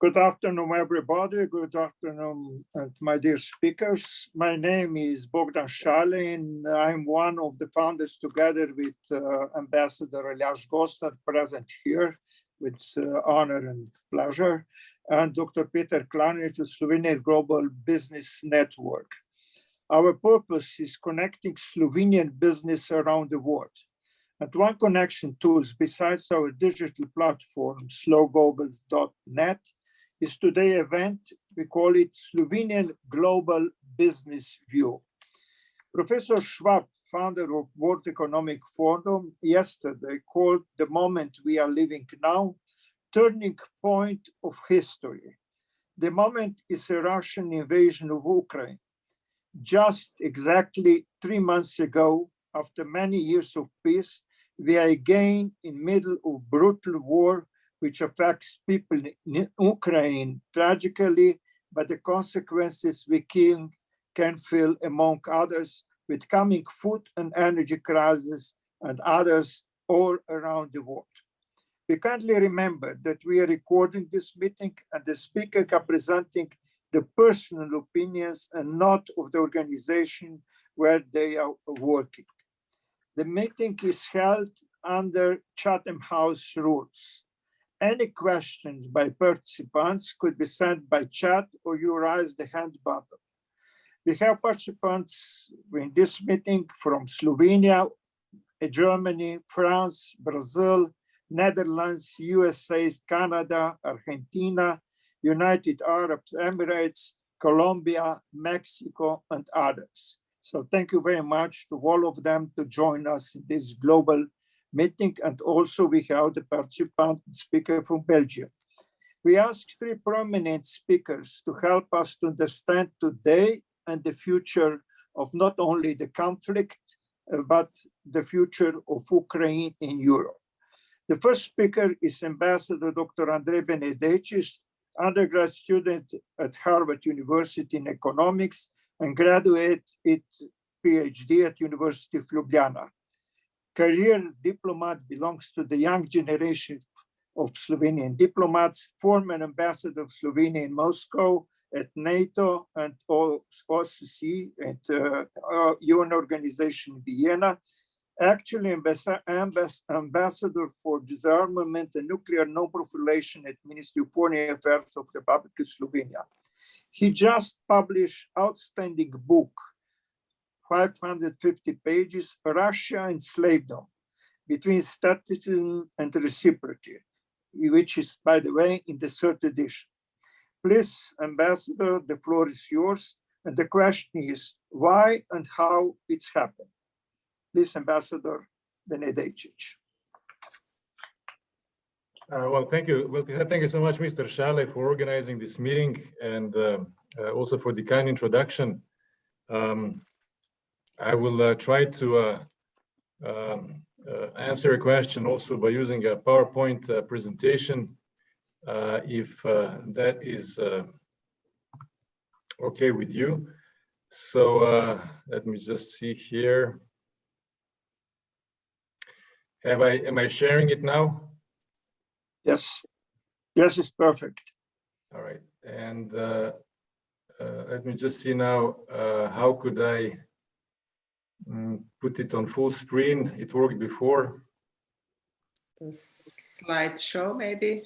Good afternoon, everybody. Good afternoon, my dear speakers. My name is Bogdan Šalin. I'm one of the founders, together with Ambassador Aljaž Gostar, present here with honor and pleasure, and Dr. Peter Klanic of Slovenian Global Business Network. Our purpose is connecting Slovenian business around the world. And one connection tools besides our digital platform, slowglobal.net, is today's event. We call it Slovenian Global Business View. Professor Schwab, founder of World Economic Forum, yesterday called the moment we are living now, turning point of history. The moment is a Russian invasion of Ukraine. Just exactly 3 months ago, after many years of peace, we are again in middle of brutal war, which affects people in Ukraine tragically, but the consequences we can feel, among others, with coming food and energy crisis and others all around the world. We kindly remember that we are recording this meeting and the speaker are presenting the personal opinions and not of the organization where they are working. The meeting is held under Chatham House rules. Any questions by participants could be sent by chat or you raise the hand button. We have participants in this meeting from Slovenia, Germany, France, Brazil, Netherlands, USA, Canada, Argentina, United Arab Emirates, Colombia, Mexico, and others. So thank you very much to all of them to join us in this global meeting, and also we have the participant speaker from Belgium. We asked 3 prominent speakers to help us to understand today and the future of not only the conflict, but the future of Ukraine in Europe. The first speaker is Ambassador Dr. Andrej Benedejčič, undergrad student at Harvard University in economics and graduate at PhD at University of Ljubljana. Career diplomat belongs to the young generation of Slovenian diplomats, former ambassador of Slovenia in Moscow, at NATO and OSCE, and UN organization in Vienna. Actually, ambassador for disarmament and nuclear non-proliferation at Ministry of Foreign Affairs of the Republic of Slovenia. He just published outstanding book, 550 pages, Russia and Slavedom, Between Staticism and Reciprocity, which is, by the way, in the 3rd edition. Please, Ambassador, the floor is yours. And the question is, why and how it's happened? Please, Ambassador Benedejčič. Well, thank you. Well, thank you so much, Mr. Šale, for organizing this meeting and also for the kind introduction. I will try to answer a question also by using a PowerPoint presentation, if that is okay with you. So let me just see here. Am I sharing it now? Yes. Yes, it's perfect. All right. And let me just see now, how could I put it on full screen? It worked before. The slideshow, maybe.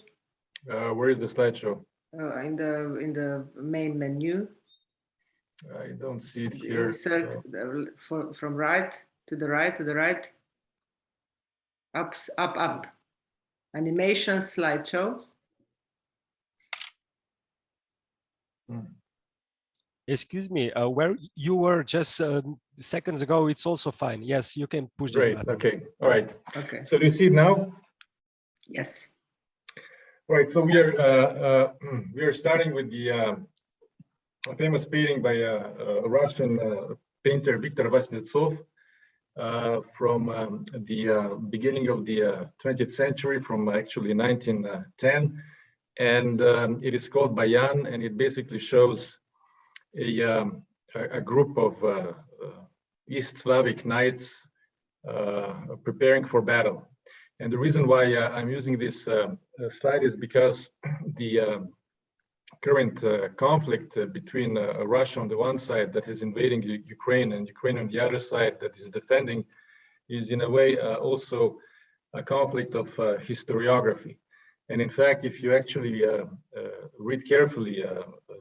Where is the slideshow? In the main menu. I don't see it here. Insert from right to the right to the right. Up. Animation slideshow. Excuse me, where you were just seconds ago, it's also fine. Yes, you can push Great. this button. Okay. All right. Okay. So do you see it now? Yes. All right. So we are starting with the famous painting by a Russian painter, Viktor Vasnetsov, from the beginning of the 20th century, from actually 1910, and it is called Bayan, and it basically shows a group of East Slavic knights preparing for battle. And the reason why I'm using this slide is because the current conflict between Russia on the one side that is invading Ukraine and Ukraine on the other side that is defending is in a way also a conflict of historiography. And in fact, if you actually read carefully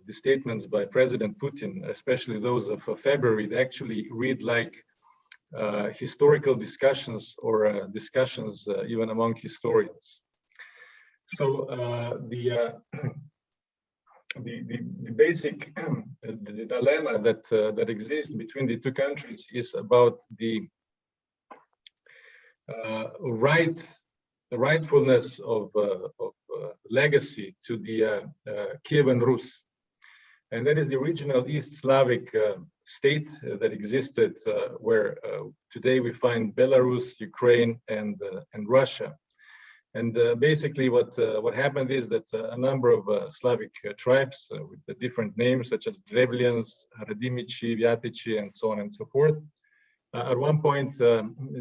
the statements by President Putin, especially those of February, they actually read like historical discussions or discussions even among historians. So the basic the dilemma that exists between the two countries is about the rightfulness of legacy to the Kievan Rus, and that is the original East Slavic state that existed, where today we find Belarus, Ukraine, and Russia. And basically, what happened is that a number of Slavic tribes with the different names, such as Drevlians, Radimichi, Vyatichi, and so on and so forth, at one point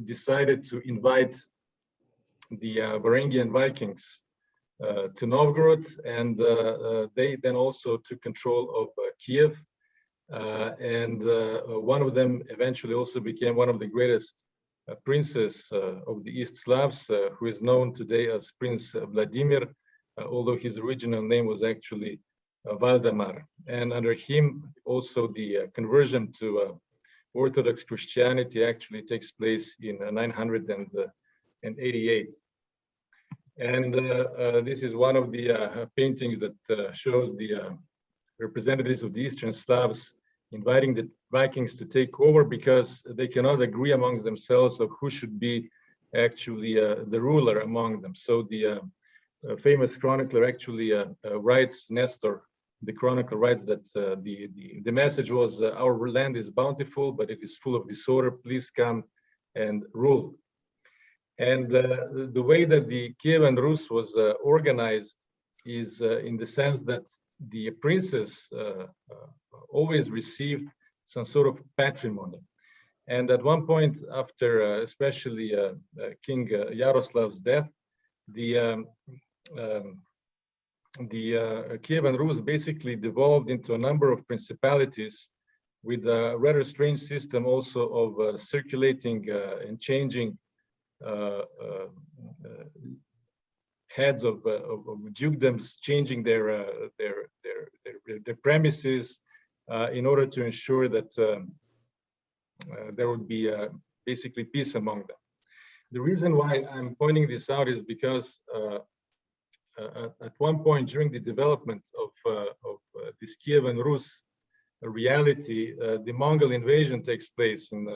decided to invite the Varangian Vikings to Novgorod, and they then also took control of Kiev, and one of them eventually also became one of the greatest princes of the East Slavs, who is known today as Prince Vladimir, although his original name was actually Valdemar. And under him, also the conversion to Orthodox Christianity actually takes place in 988. And this is one of the paintings that shows the representatives of the Eastern Slavs inviting the Vikings to take over because they cannot agree amongst themselves of who should be actually the ruler among them. So the famous chronicler actually writes, Nestor, the chronicler writes that the message was, our land is bountiful, but it is full of disorder. Please come and rule. And the way that the Kievan Rus was organized is in the sense that the princes always received some sort of patrimony. And at one point after, especially King Yaroslav's death, the Kievan Rus basically devolved into a number of principalities with a rather strange system also of circulating and changing heads of dukedoms, changing their premises in order to ensure that there would be basically peace among them. The reason why I'm pointing this out is because at one point during the development of this Kievan Rus reality, the Mongol invasion takes place in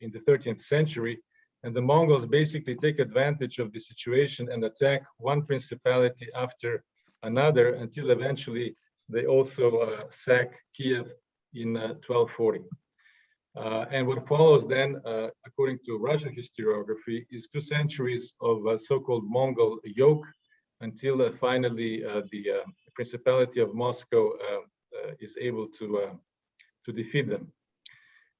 the 13th century. And the Mongols basically take advantage of the situation and attack one principality after another until eventually they also sack Kiev in 1240. And what follows then, according to Russian historiography, is 2 centuries of so-called Mongol yoke until finally the Principality of Moscow is able to defeat them.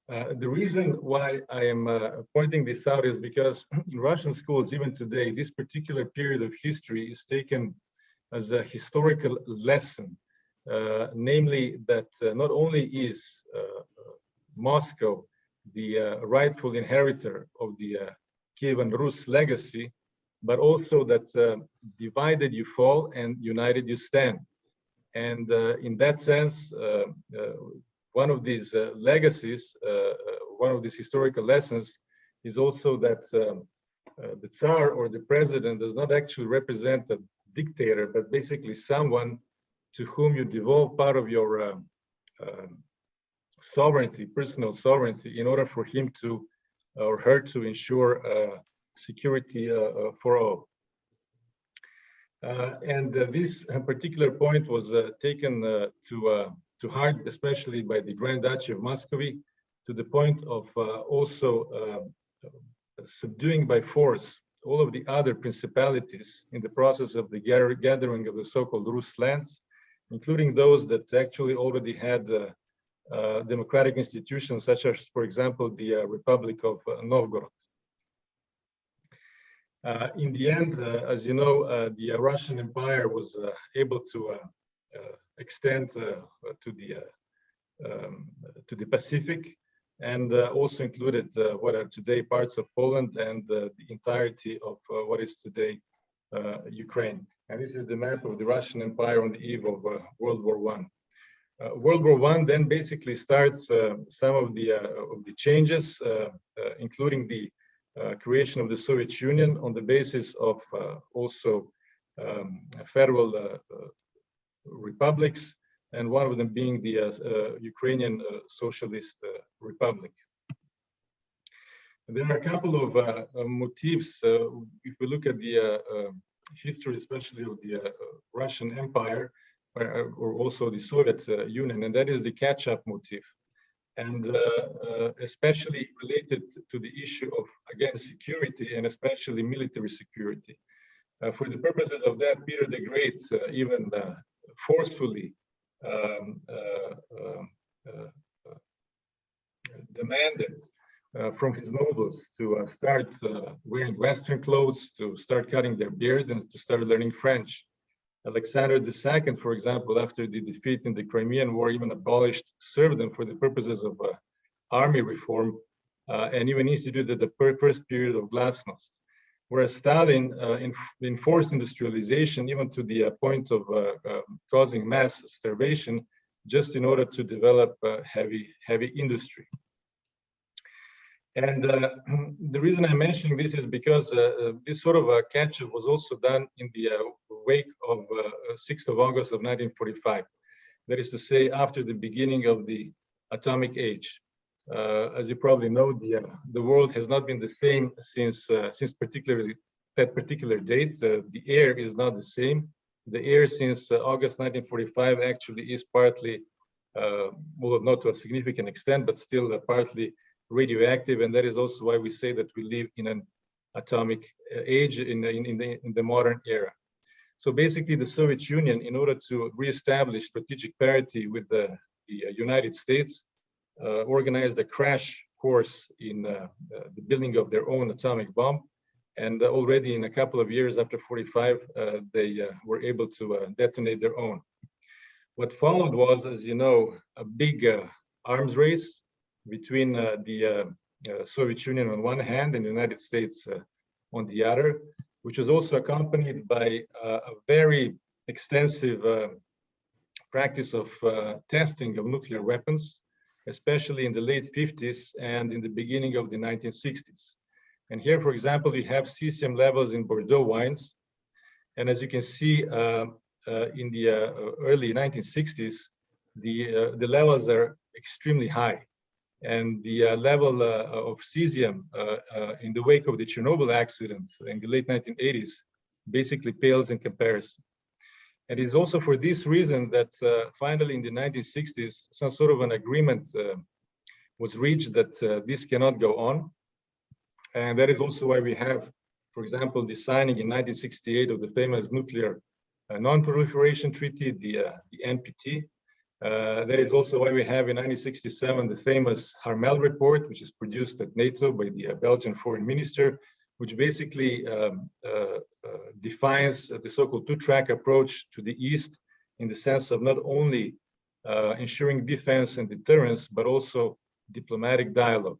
The reason why I am pointing this out is because in Russian schools, even today, this particular period of history is taken as a historical lesson, namely that not only is Moscow the rightful inheritor of the Kievan Rus legacy, but also that divided you fall and united you stand. And in that sense, one of these legacies, one of these historical lessons is also that the Tsar or the president does not actually represent a dictator, but basically someone to whom you devolve part of your sovereignty, personal sovereignty, in order for him to or her to ensure security for all. And this particular point was taken to heart, especially by the Grand Duchy of Muscovy, to the point of also subduing by force all of the other principalities in the process of the gathering of the so-called Rus lands, including those that actually already had democratic institutions, such as, for example, the Republic of Novgorod. In the end, as you know, the Russian Empire was able to extend to the Pacific, and also included what are today parts of Poland and the entirety of what is today Ukraine. And this is the map of the Russian Empire on the eve of World War I. World War I then basically starts some of the changes, including the creation of the Soviet Union on the basis of also federal republics, and one of them being the Ukrainian Socialist Republic. And there are a couple of motifs. If we look at the history, especially of the Russian Empire, or also the Soviet Union, and that is the catch-up motif, and especially related to the issue of, again, security, and especially military security. For the purposes of that, Peter the Great even forcefully demanded from his nobles to start wearing Western clothes, to start cutting their beards, and to start learning French. Alexander II, for example, after the defeat in the Crimean War, even abolished serfdom for the purposes of army reform, and even instituted the first period of glasnost. Whereas Stalin enforced industrialization even to the point of causing mass starvation, just in order to develop heavy industry. And the reason I'm mentioning this is because this sort of a catch-up was also done in the wake of 6th of August of 1945. That is to say, after the beginning of the atomic age. As you probably know, the world has not been the same since particularly that particular date. The air is not the same. The air since August 1945 actually is partly, well, not to a significant extent, but still partly radioactive, and that is also why we say that we live in an atomic age in the modern era. So basically, the Soviet Union, in order to reestablish strategic parity with the United States, organized a crash course in the building of their own atomic bomb, and already in a couple of years after 45, they were able to detonate their own. What followed was, as you know, a big arms race between the Soviet Union on one hand and the United States on the other, which was also accompanied by a very extensive practice of testing of nuclear weapons, especially in the late 50s and in the beginning of the 1960s. And here, for example, we have cesium levels in Bordeaux wines. And as you can see, in the early 1960s, the levels are extremely high. And the level of cesium in the wake of the Chernobyl accident in the late 1980s basically pales in comparison. And it's also for this reason that finally in the 1960s, some sort of an agreement was reached that this cannot go on. And that is also why we have, for example, the signing in 1968 of the famous Nuclear Non-Proliferation Treaty, the NPT. That is also why we have in 1967 the famous Harmel report, which is produced at NATO by the Belgian foreign minister, which basically defines the so-called two-track approach to the East in the sense of not only ensuring defense and deterrence, but also diplomatic dialogue.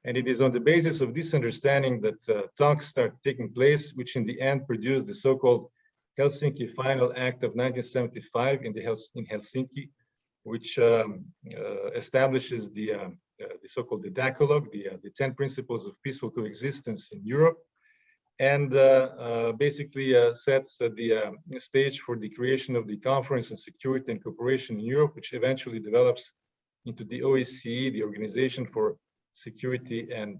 And it is on the basis of this understanding that talks start taking place, which in the end produced the so-called Helsinki Final Act of 1975 in Helsinki, which establishes the so-called the Decalogue, the 10 principles of peaceful coexistence in Europe, and basically sets the stage for the creation of the Conference on Security and Cooperation in Europe, which eventually develops into the OSCE, the Organization for Security and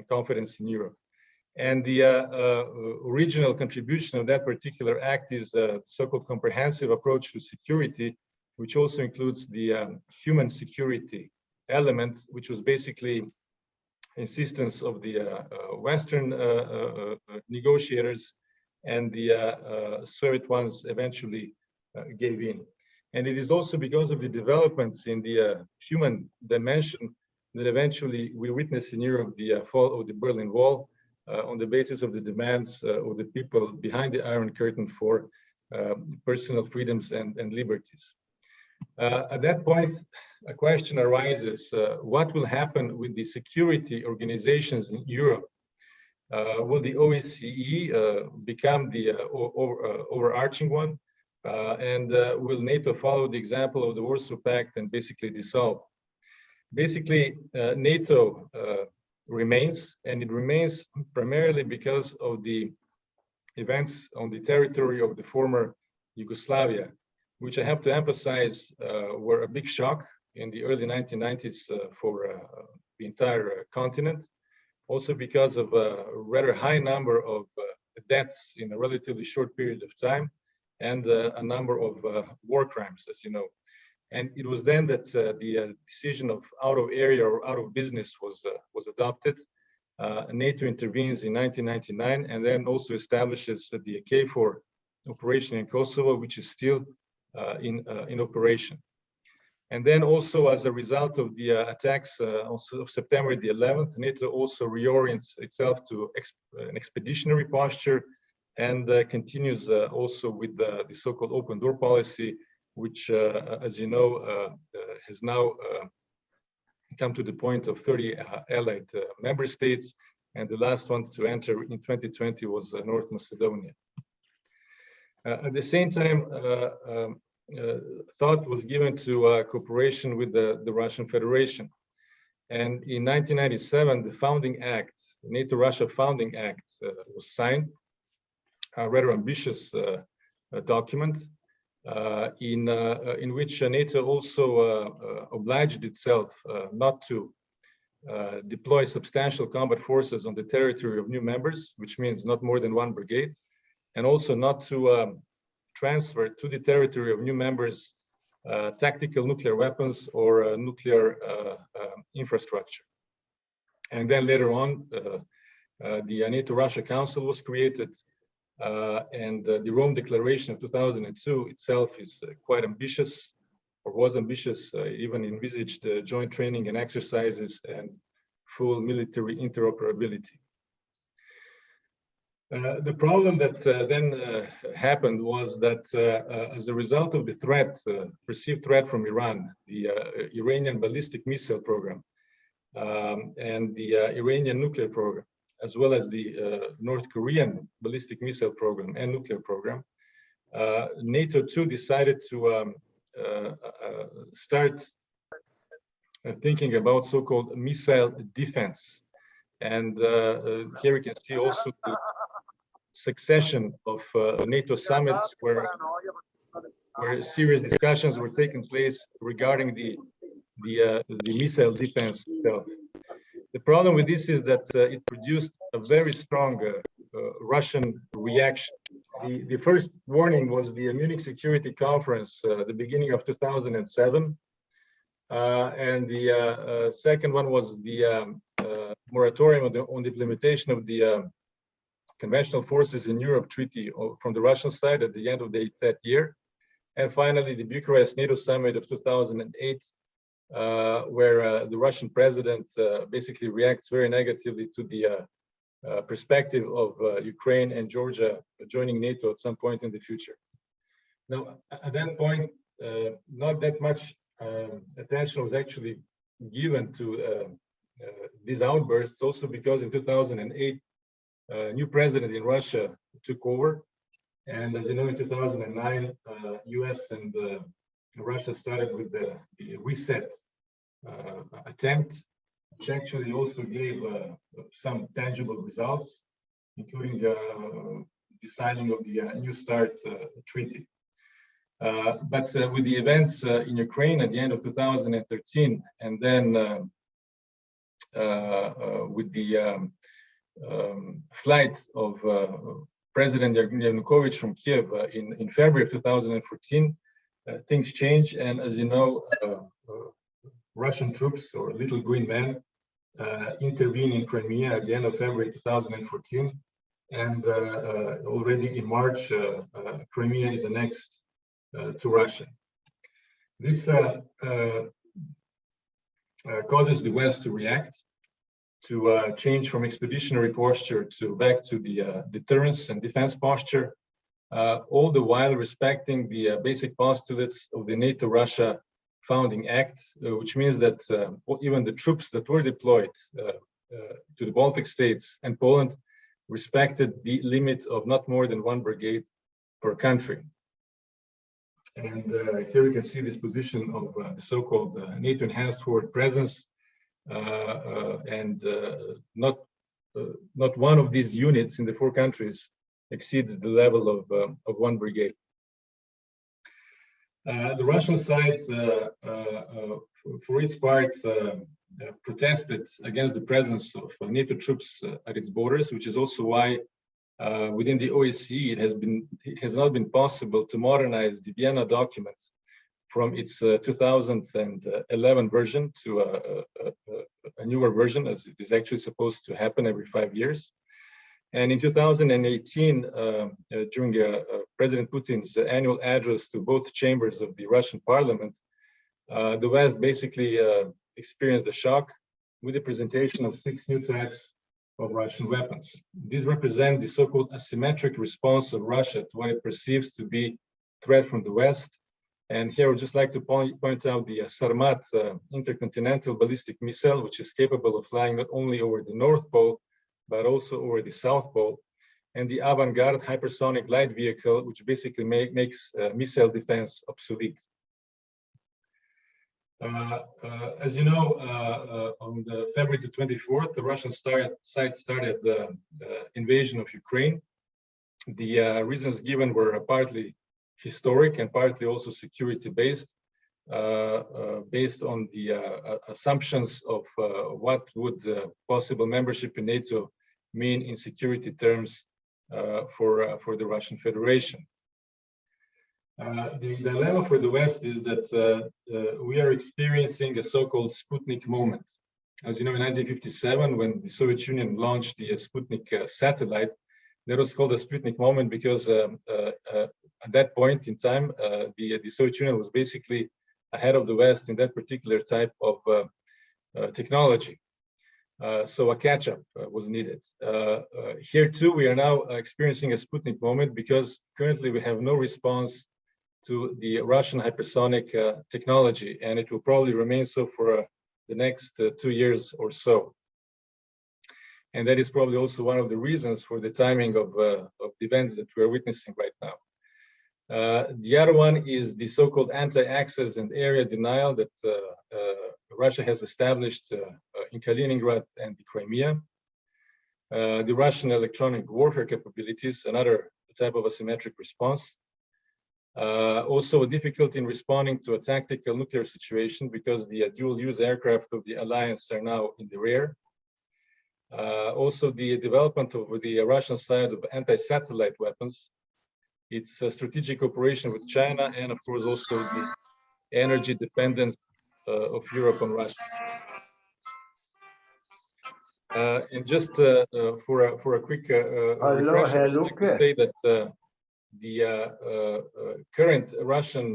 Confidence in Europe. And the original contribution of that particular act is the so-called comprehensive approach to security, which also includes the human security element, which was basically insistence of the Western negotiators, and the Soviet ones eventually gave in. And it is also because of the developments in the human dimension that eventually we witness in Europe the fall of the Berlin Wall on the basis of the demands of the people behind the Iron Curtain for personal freedoms and liberties. At that point, a question arises, what will happen with the security organizations in Europe? Will the OSCE become the overarching one? And will NATO follow the example of the Warsaw Pact and basically dissolve? Basically, NATO remains, and it remains primarily because of the events on the territory of the former Yugoslavia, which I have to emphasize were a big shock in the early 1990s for the entire continent. Also because of a rather high number of deaths in a relatively short period of time, and a number of war crimes, as you know. And it was then that the decision of out of area or out of business was adopted. NATO intervenes in 1999 and then also establishes the KFOR operation in Kosovo, which is still in operation. And then also as a result of the attacks of September the 11th, NATO also reorients itself to an expeditionary posture and continues also with the so-called open door policy, which, as you know, has now come to the point of 30 allied member states, and the last one to enter in 2020 was North Macedonia. At the same time, thought was given to cooperation with the Russian Federation. And in 1997, the Founding Act, the NATO-Russia Founding Act was signed, a rather ambitious document in which NATO also obliged itself not to deploy substantial combat forces on the territory of new members, which means not more than one brigade, and also not to transfer to the territory of new members tactical nuclear weapons or nuclear infrastructure. And then later on, the NATO-Russia Council was created, and the Rome Declaration of 2002 itself is quite ambitious, or was ambitious, even envisaged joint training and exercises and full military interoperability. The problem that then happened was that as a result of the threat, perceived threat from Iran, the Iranian ballistic missile program and the Iranian nuclear program, as well as the North Korean ballistic missile program and nuclear program, NATO too decided to start thinking about so-called missile defense. And here we can see also the succession of NATO summits where serious discussions were taking place regarding the missile defense itself. The problem with this is that it produced a very strong Russian reaction. The first warning was the Munich Security Conference, the beginning of 2007. And the second one was the moratorium on the implementation of the Conventional Forces in Europe Treaty from the Russian side at the end of that year. And finally, the Bucharest NATO Summit of 2008, where the Russian president basically reacts very negatively to the perspective of Ukraine and Georgia joining NATO at some point in the future. Now, at that point, not that much attention was actually given to these outbursts, also because in 2008, a new president in Russia took over. And as you know, in 2009, US and Russia started with the reset attempt, which actually also gave some tangible results, including the signing of the New START treaty. But with the events in Ukraine at the end of 2013, and then with the flight of President Yanukovych from Kiev in February of 2014, things change. And as you know, Russian troops, or Little Green Men, intervene in Crimea at the end of February 2014. And already in March, Crimea is annexed to Russia. This causes the West to react, to change from expeditionary posture to back to the deterrence and defense posture. all the while respecting the basic postulates of the NATO-Russia Founding Act, which means that even the troops that were deployed to the Baltic states and Poland respected the limit of not more than 1 brigade per country. And here we can see this position of the so-called NATO enhanced forward presence, and not one of these units in the 4 countries exceeds the level of 1 brigade. The Russian side, for its part, protested against the presence of NATO troops at its borders, which is also why within the OSCE it has not been possible to modernize the Vienna document from its 2011 version to a newer version, as it is actually supposed to happen every 5 years. And in 2018, during President Putin's annual address to both chambers of the Russian parliament, the West basically experienced a shock with the presentation of 6 new types of Russian weapons. These represent the so-called asymmetric response of Russia to what it perceives to be threat from the West. And here I would just like to point out the Sarmat intercontinental ballistic missile, which is capable of flying not only over the North Pole, but also over the South Pole, and the Avangard hypersonic light vehicle, which basically makes missile defense obsolete. As you know, on February the 24th, the Russian side started the invasion of Ukraine. The reasons given were partly historic and partly also security-based, based on the assumptions of what would possible membership in NATO mean in security terms for the Russian Federation. The dilemma for the West is that we are experiencing a so-called Sputnik moment. As you know, in 1957, when the Soviet Union launched the Sputnik satellite, that was called a Sputnik moment because at that point in time, the Soviet Union was basically ahead of the West in that particular type of technology. So a catch-up was needed. Here too, we are now experiencing a Sputnik moment because currently we have no response to the Russian hypersonic technology, and it will probably remain so for the next 2 years or so. And that is probably also one of the reasons for the timing of the events that we are witnessing right now. The other one is the so-called anti-access and area denial that Russia has established in Kaliningrad and the Crimea. The Russian electronic warfare capabilities, another type of asymmetric response. Also a difficulty in responding to a tactical nuclear situation because the dual-use aircraft of the alliance are now in the rear. Also the development of the Russian side of anti-satellite weapons, its strategic cooperation with China, and of course also the energy dependence of Europe on Russia. And just for a quick refresher, I'd like to say that the current Russian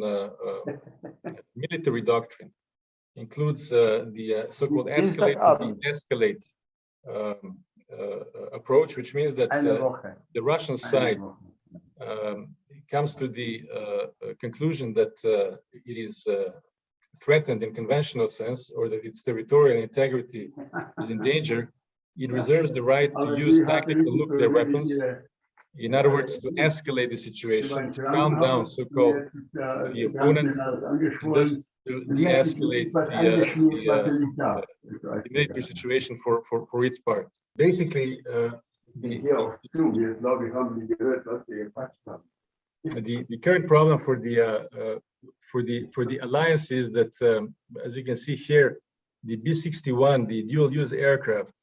military doctrine includes the so-called escalate and de-escalate approach, which means that the Russian side comes to the conclusion that it is threatened in conventional sense, or that its territorial integrity is in danger. It reserves the right to use tactical nuclear weapons. In other words, to escalate the situation, to calm down so-called the opponent, and thus to de-escalate the military situation for its part. Basically, the current problem for the alliance is that, as you can see here, the B-61, the dual-use aircraft,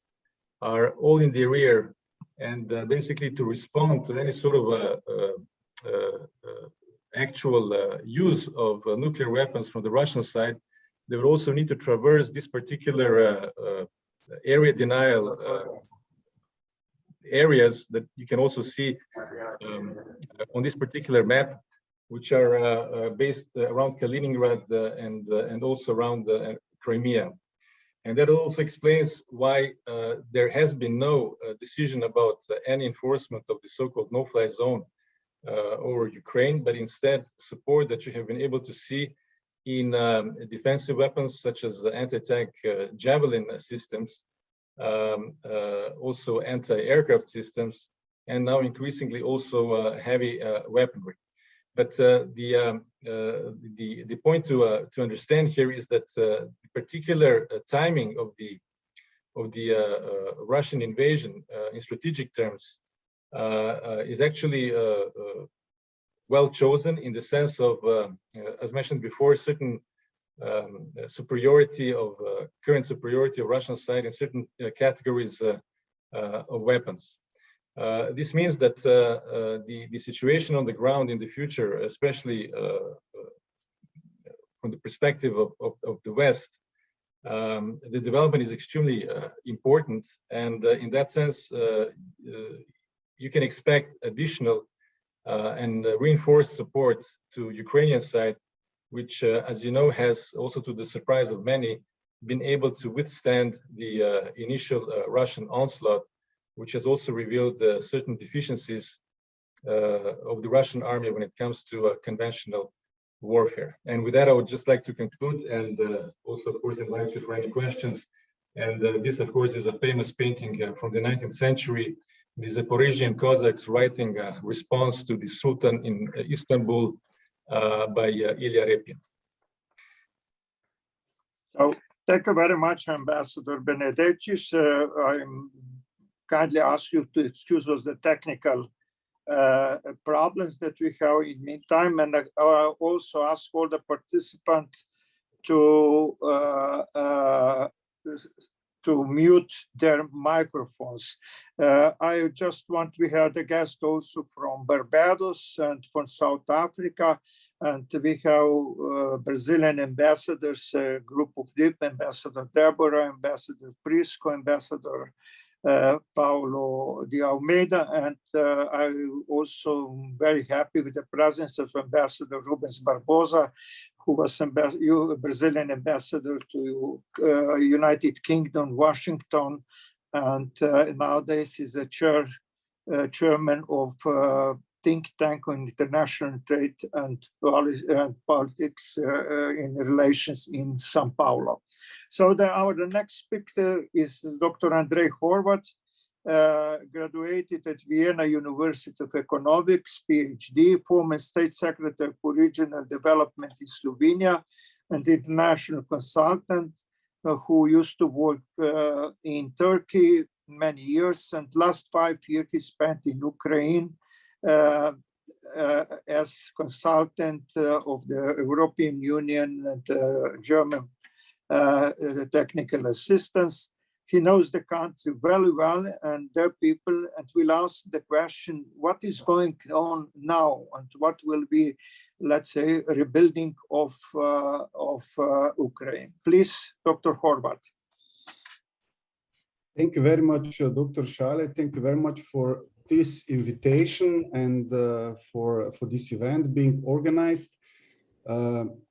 are all in the rear. And basically, to respond to any sort of actual use of nuclear weapons from the Russian side, they would also need to traverse this particular area denial areas that you can also see on this particular map, which are based around Kaliningrad and also around Crimea. And that also explains why there has been no decision about any enforcement of the so-called no-fly zone over Ukraine, but instead support that you have been able to see in defensive weapons such as anti-tank javelin systems, also anti-aircraft systems, and now increasingly also heavy weaponry. But the point to understand here is that the particular timing of the Russian invasion in strategic terms is actually well chosen, in the sense of, as mentioned before, certain superiority of current superiority of Russian side in certain categories of weapons. This means that the situation on the ground in the future, especially from the perspective of the West, the development is extremely important, and in that sense, you can expect additional and reinforced support to Ukrainian side, which, as you know, has also, to the surprise of many, been able to withstand the initial Russian onslaught, which has also revealed certain deficiencies of the Russian army when it comes to conventional warfare. And with that, I would just like to conclude, and also, of course, invite you for any questions. And this, of course, is a famous painting from the 19th century. The Zaporizhian Cossacks writing a response to the Sultan in Istanbul by Ilya Repin. So thank you very much, Ambassador Benedejčič. I kindly ask you to excuse us the technical problems that we have in the meantime, and I also ask all the participants to mute their microphones. I just want, we had a guest also from Barbados and from South Africa, and we have Brazilian ambassadors, a group of different, Ambassador Deborah, Ambassador Prisco, Ambassador Paulo de Almeida, and I'm also very happy with the presence of Ambassador Rubens Barbosa, who was Brazilian ambassador to United Kingdom, Washington, and nowadays is a chairman of think tank on international trade and politics in relations in São Paulo. So the next speaker is Dr. Andrej Horvat, graduated at Vienna University of Economics, PhD, former State Secretary for Regional Development in Slovenia, and international consultant who used to work in Turkey many years, and last 5 years he spent in Ukraine as consultant of the European Union and German technical assistance. He knows the country very well and their people, and will ask the question, what is going on now and what will be, let's say, rebuilding of Ukraine. Please, Dr. Horvat. Thank you very much, Dr. Šale. Thank you very much for this invitation and for this event being organized.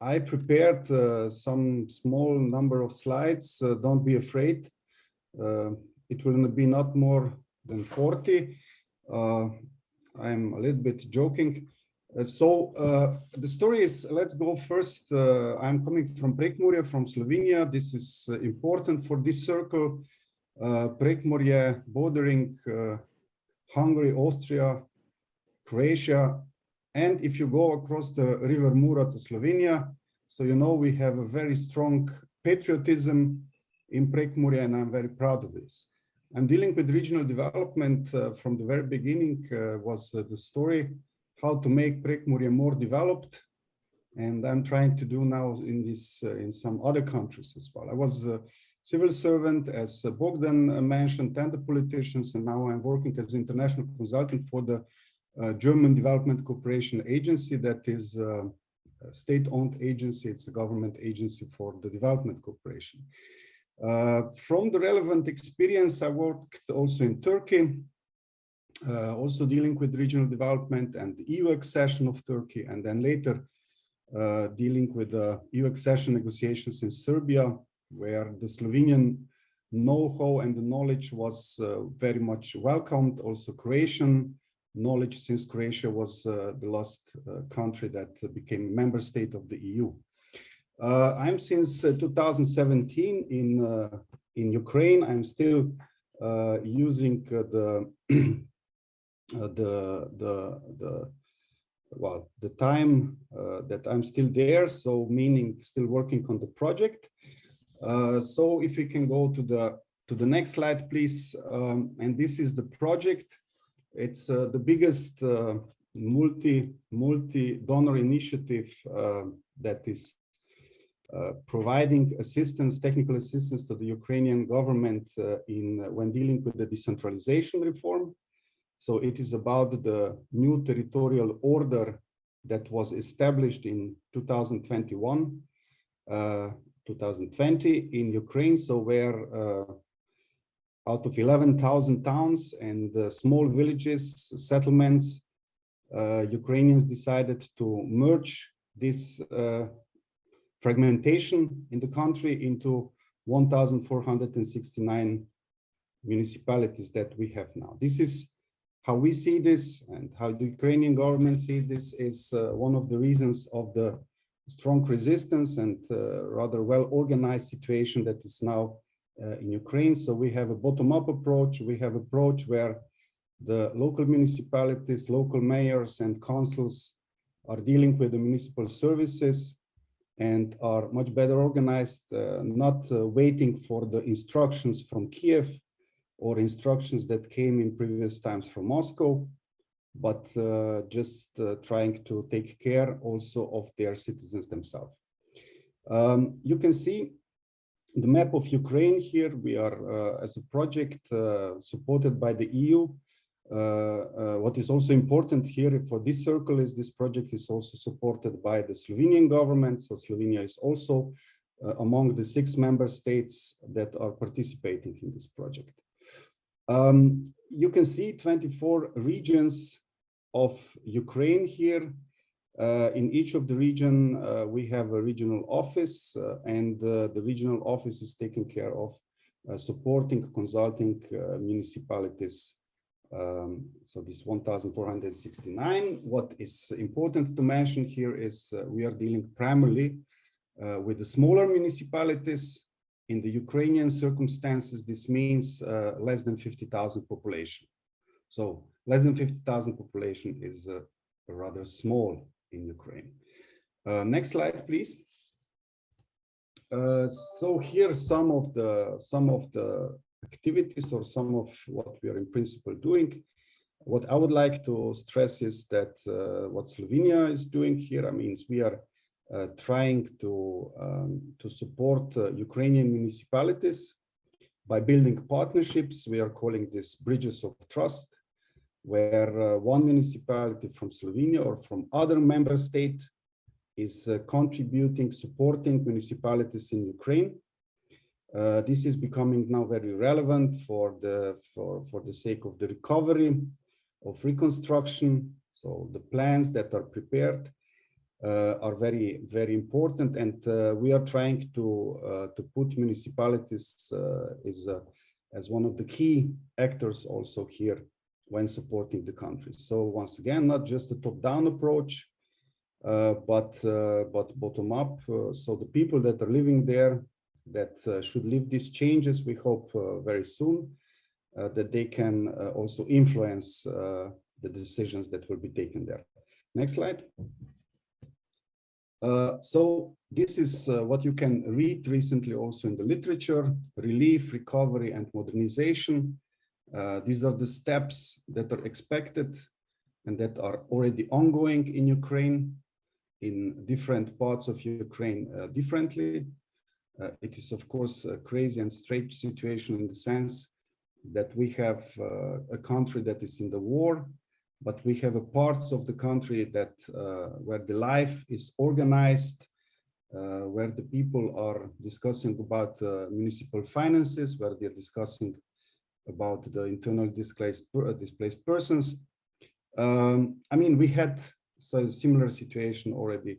I prepared some small number of slides. Don't be afraid. It will be not more than 40. I'm a little bit joking. The story is, let's go first. I'm coming from Prekmurje, from Slovenia. This is important for this circle. Prekmurje bordering Hungary, Austria, Croatia, and if you go across the river Mura to Slovenia, so you know we have a very strong patriotism in Prekmurje, and I'm very proud of this. I'm dealing with regional development from the very beginning. Was the story how to make Prekmurje more developed, and I'm trying to do now in this in some other countries as well. I was a civil servant, as Bogdan mentioned, and the politicians, and now I'm working as an international consultant for the German Development Cooperation Agency. That is a state-owned agency. It's a government agency for the development cooperation. From the relevant experience, I worked also in Turkey, also dealing with regional development and the EU accession of Turkey, and then later dealing with the EU accession negotiations in Serbia, where the Slovenian know-how and the knowledge was very much welcomed. Also Croatian knowledge since Croatia was the last country that became a member state of the EU. I'm since 2017 in Ukraine. I'm still using the time that I'm still there, so meaning still working on the project. So if we can go to the next slide, please. And this is the project. It's the biggest multi-donor initiative that is providing assistance, technical assistance to the Ukrainian government when dealing with the decentralization reform. So it is about the new territorial order that was established in 2021, 2020 in Ukraine. So where out of 11,000 towns and small villages, settlements, Ukrainians decided to merge this fragmentation in the country into 1,469 municipalities that we have now. This is how we see this, and how the Ukrainian government see this is one of the reasons of the strong resistance and rather well-organized situation that is now in Ukraine. So we have a bottom-up approach. We have an approach where the local municipalities, local mayors and councils are dealing with the municipal services and are much better organized, not waiting for the instructions from Kiev or instructions that came in previous times from Moscow, but just trying to take care also of their citizens themselves. You can see the map of Ukraine here. We are, as a project, supported by the EU. What is also important here for this circle is this project is also supported by the Slovenian government. So Slovenia is also among the 6 member states that are participating in this project. You can see 24 regions of Ukraine here. In each of the region, we have a regional office, and the regional office is taking care of supporting, consulting municipalities. So this 1,469. What is important to mention here is we are dealing primarily with the smaller municipalities. In the Ukrainian circumstances, this means less than 50,000 population. So less than 50,000 population is rather small in Ukraine. Next slide, please. So here some of the activities or some of what we are in principle doing. What I would like to stress is that what Slovenia is doing here, I mean, we are trying to support Ukrainian municipalities by building partnerships. We are calling this bridges of trust, where one municipality from Slovenia or from other member state is contributing, supporting municipalities in Ukraine. This is becoming now very relevant for the sake of the recovery, of reconstruction. So the plans that are prepared are very, very important, and we are trying to put municipalities as one of the key actors also here when supporting the country. So once again, not just a top-down approach, but bottom-up. So the people that are living there, that should live these changes, we hope very soon, that they can also influence the decisions that will be taken there. Next slide. So this is what you can read recently also in the literature: relief, recovery, and modernization. These are the steps that are expected and that are already ongoing in Ukraine, in different parts of Ukraine differently. It is, of course, a crazy and strange situation in the sense that we have a country that is in the war, but we have parts of the country that where the life is organized, where the people are discussing about municipal finances, where they're discussing about the internally displaced persons. I mean, we had a similar situation already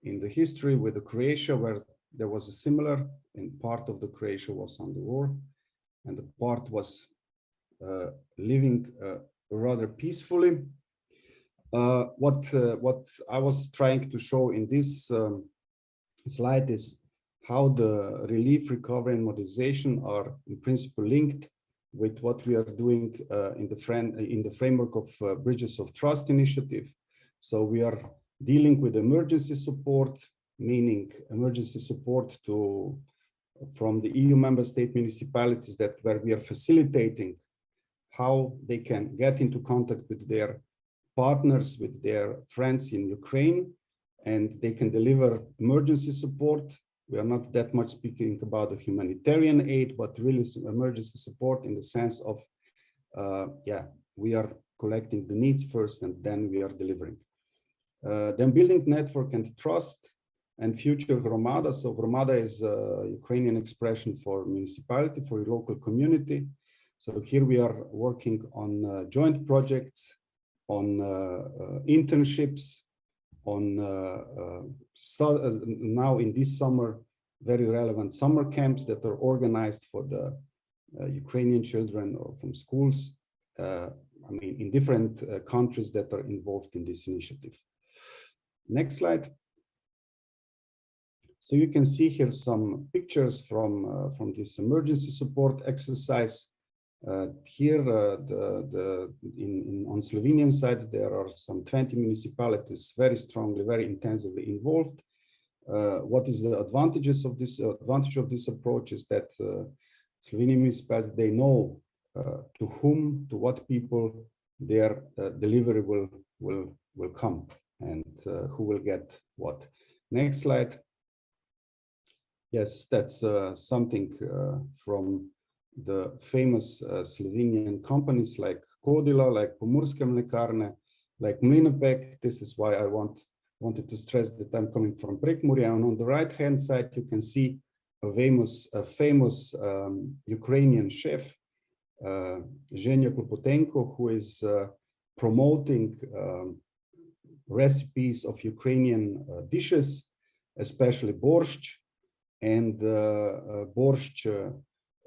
in the history with the Croatia, where there was a similar, and part of the Croatia was on the war, and the part was living rather peacefully. What I was trying to show in this slide is how the relief, recovery, and modernization are in principle linked with what we are doing in the framework of Bridges of Trust initiative. So we are dealing with emergency support, meaning emergency support from the EU member state municipalities where we are facilitating how they can get into contact with their partners, with their friends in Ukraine, and they can deliver emergency support. We are not that much speaking about the humanitarian aid, but really some emergency support in the sense of, we are collecting the needs first and then we are delivering. Then building network and trust and future Gromada. So Gromada is a Ukrainian expression for municipality, for a local community. So here we are working on joint projects, on internships, on now in this summer, very relevant summer camps that are organized for the Ukrainian children or from schools, in different countries that are involved in this initiative. Next slide. So you can see here some pictures from this emergency support exercise. Here, on Slovenian side, there are some 20 municipalities very strongly, very intensively involved. What is the advantage of this approach is that Slovenian municipalities, they know to whom, to what people their delivery will come and who will get what. Next slide. Yes, that's something from the famous Slovenian companies like Kodila, like Pomurske mlekarne, like Mlinopek. This is why I wanted to stress that I'm coming from Prekmurje. And on the right-hand side, you can see a famous Ukrainian chef, Zhenya Klopotenko, who is promoting recipes of Ukrainian dishes, especially borscht, and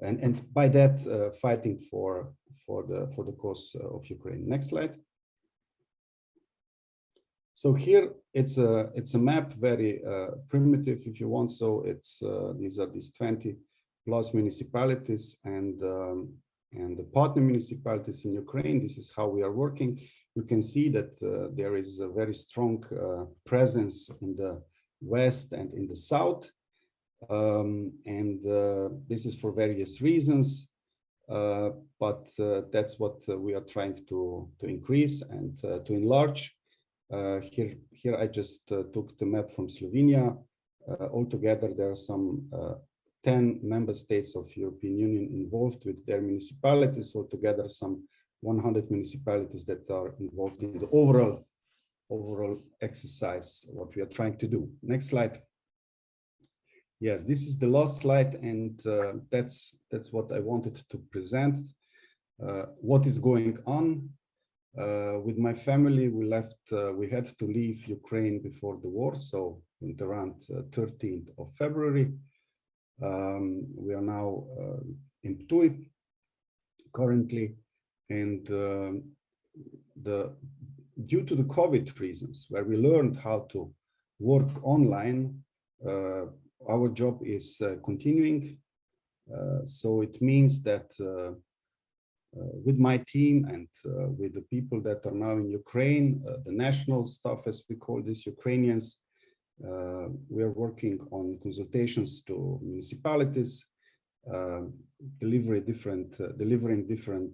and by that fighting for the cause of Ukraine. Next slide. So here it's a map, very primitive if you want. So it's these 20 plus municipalities and the partner municipalities in Ukraine. This is how we are working. You can see that there is a very strong presence in the west and in the south. This is for various reasons, but that's what we are trying to increase and to enlarge. Here I just took the map from Slovenia. Altogether, there are some 10 member states of European Union involved with their municipalities. Altogether, some 100 municipalities that are involved in the overall exercise, what we are trying to do. Next slide. Yes, this is the last slide, and that's what I wanted to present. What is going on with my family? We had to leave Ukraine before the war, so around 13th of February. We are now in Ptuj currently, and due to the COVID reasons, where we learned how to work online, our job is continuing. So it means that with my team and with the people that are now in Ukraine, the national staff, as we call this, Ukrainians, we are working on consultations to municipalities, delivering different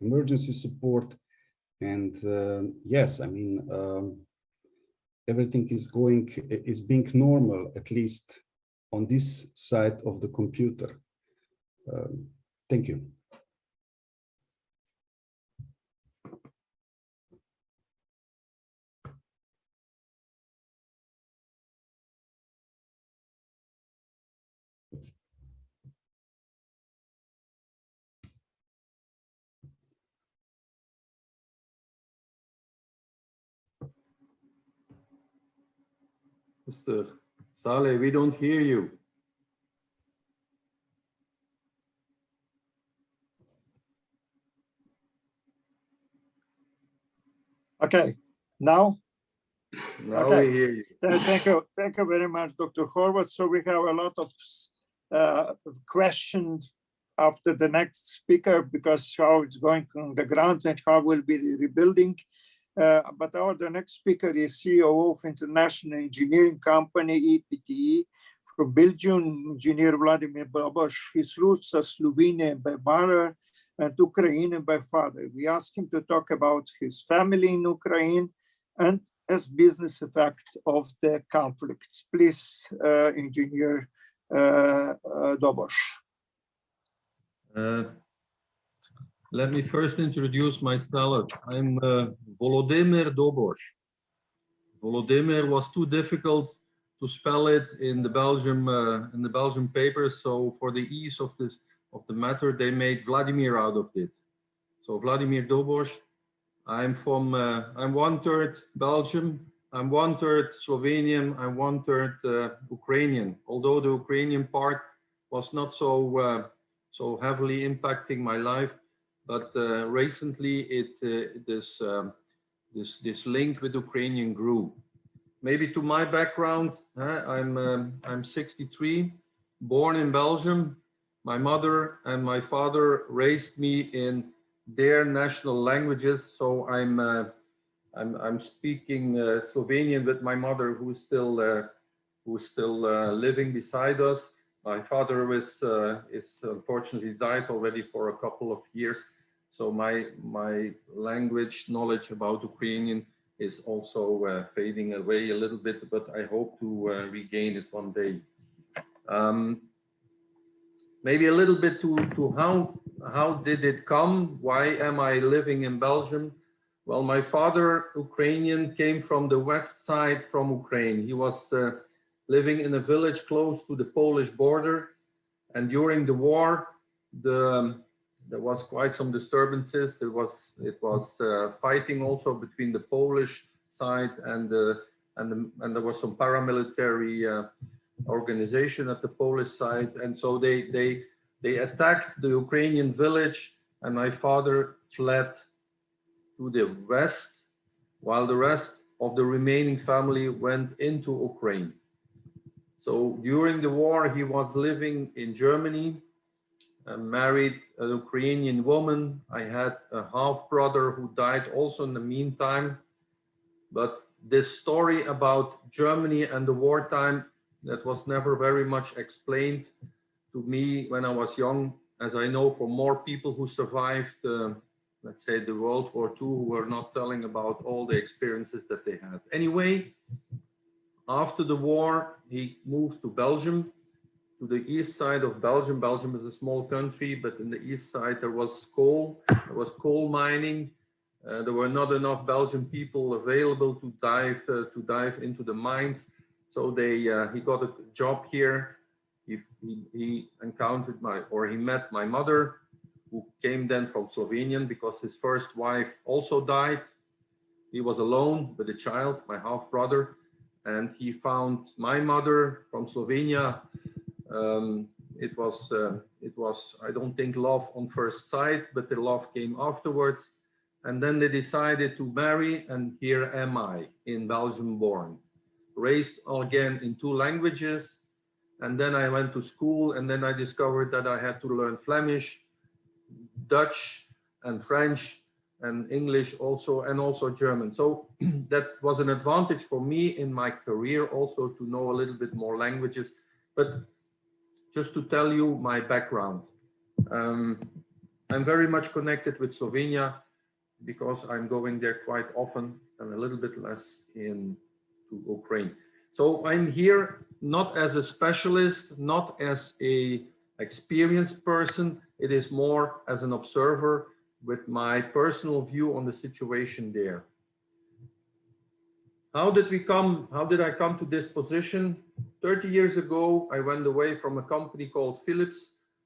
emergency support. And yes, I mean, everything is being normal, at least on this side of the computer. Thank you. Mr. Saleh, we don't hear you. Okay, now? Now Okay. we hear you. Thank you very much, Dr. Horvat. So we have a lot of questions after the next speaker, because how it's going on the ground and how we'll be rebuilding. But the next speaker is CEO of International Engineering Company, EPTE, from Belgium, Engineer Vladimir Doboš. His roots are Slovenian by mother and Ukrainian by father. We asked him to talk about his family in Ukraine and as business effect of the conflicts. Please, Engineer Doboš. Let me first introduce myself. I'm Volodymyr Doboš. Volodymyr was too difficult to spell it in the Belgian papers, so for the ease of the matter, they made Vladimir out of it. So Vladimir Doboš. I'm 1/3 Belgium. I'm 1/3 Slovenian. I'm 1/3 Ukrainian. Although the Ukrainian part was not so heavily impacting my life, but recently this link with Ukrainian grew. Maybe to my background, I'm 63, born in Belgium. My mother and my father raised me in their national languages, so I'm speaking Slovenian with my mother, who's still living beside us. My father is unfortunately died already for a couple of years, so my language knowledge about Ukrainian is also fading away a little bit, but I hope to regain it one day. Maybe a little bit to how did it come? Why am I living in Belgium? Well, my father, Ukrainian, came from the west side from Ukraine. He was living in a village close to the Polish border, and during the war, there was quite some disturbances. It was fighting also between the Polish side and there was some paramilitary organization at the Polish side, and so they attacked the Ukrainian village, and my father fled to the west, while the rest of the remaining family went into Ukraine. So during the war, he was living in Germany, married an Ukrainian woman. I had a half brother who died also in the meantime. But this story about Germany and the wartime, that was never very much explained to me when I was young, as I know for more people who survived, let's say, the World War II, who were not telling about all the experiences that they had. Anyway, after the war, he moved to Belgium, to the east side of Belgium. Belgium is a small country, but in the east side there was coal mining. There were not enough Belgian people available to dive into the mines. So he got a job here. He encountered he met my mother, who came then from Slovenian because his first wife also died. He was alone with a child, my half brother, and he found my mother from Slovenia. It was I don't think love on first sight, but the love came afterwards. And then they decided to marry, and here am I, in Belgium born, raised again in 2 languages. And then I went to school, and then I discovered that I had to learn Flemish, Dutch, and French, and English also, and also German. So that was an advantage for me in my career also to know a little bit more languages. But just to tell you my background, I'm very much connected with Slovenia because I'm going there quite often, and a little bit less to Ukraine. So I'm here not as a specialist, not as a experienced person. It is more as an observer with my personal view on the situation there. How did I come to this position? 30 years ago, I went away from a company called Philips,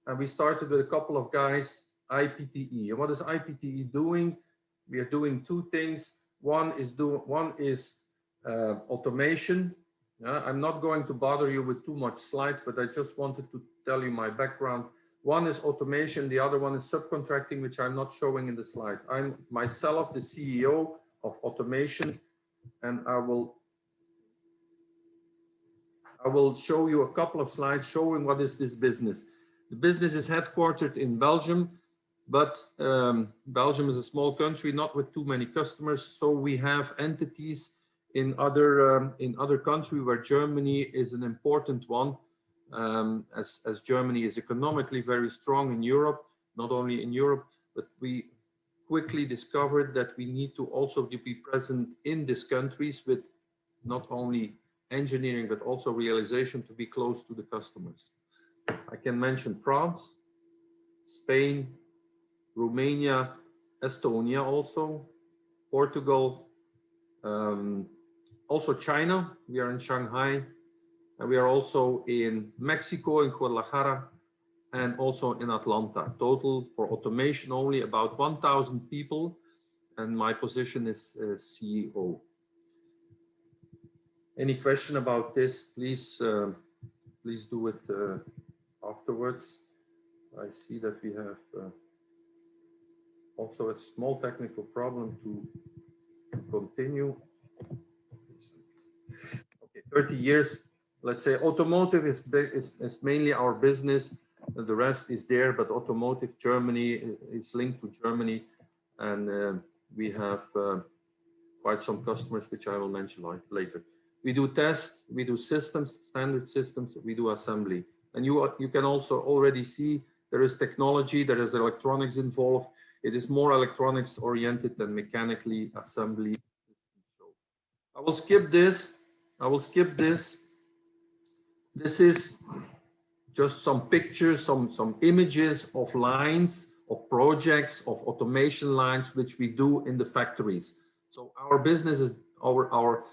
and we started with a couple of guys, IPTE. And what is IPTE doing? We are doing 2 things. One is automation. I'm not going to bother you with too much slides, but I just wanted to tell you my background. One is automation, the other one is subcontracting, which I'm not showing in the slide. I'm myself the CEO of automation, and I will show you a couple of slides showing what is this business. The business is headquartered in Belgium, but Belgium is a small country, not with too many customers. So we have entities in other countries where Germany is an important one, as Germany is economically very strong in Europe, not only in Europe, but we quickly discovered that we need to also be present in these countries with not only engineering, but also realization to be close to the customers. I can mention France, Spain, Romania, Estonia also, Portugal, also China. We are in Shanghai, and we are also in Mexico, in Guadalajara, and also in Atlanta. Total for automation only about 1,000 people, and my position is CEO. Any question about this, please do it afterwards. I see that we have also a small technical problem to continue. Okay, 30 years, let's say automotive is mainly our business. The rest is there, but automotive, Germany is linked to Germany, and we have quite some customers, which I will mention later. We do tests, we do systems, standard systems, we do assembly. And you can also already see there is technology, there is electronics involved. It is more electronics oriented than mechanically assembly. I will skip this. This is just some pictures, some images of lines, of projects, of automation lines, which we do in the factories. So our business is, our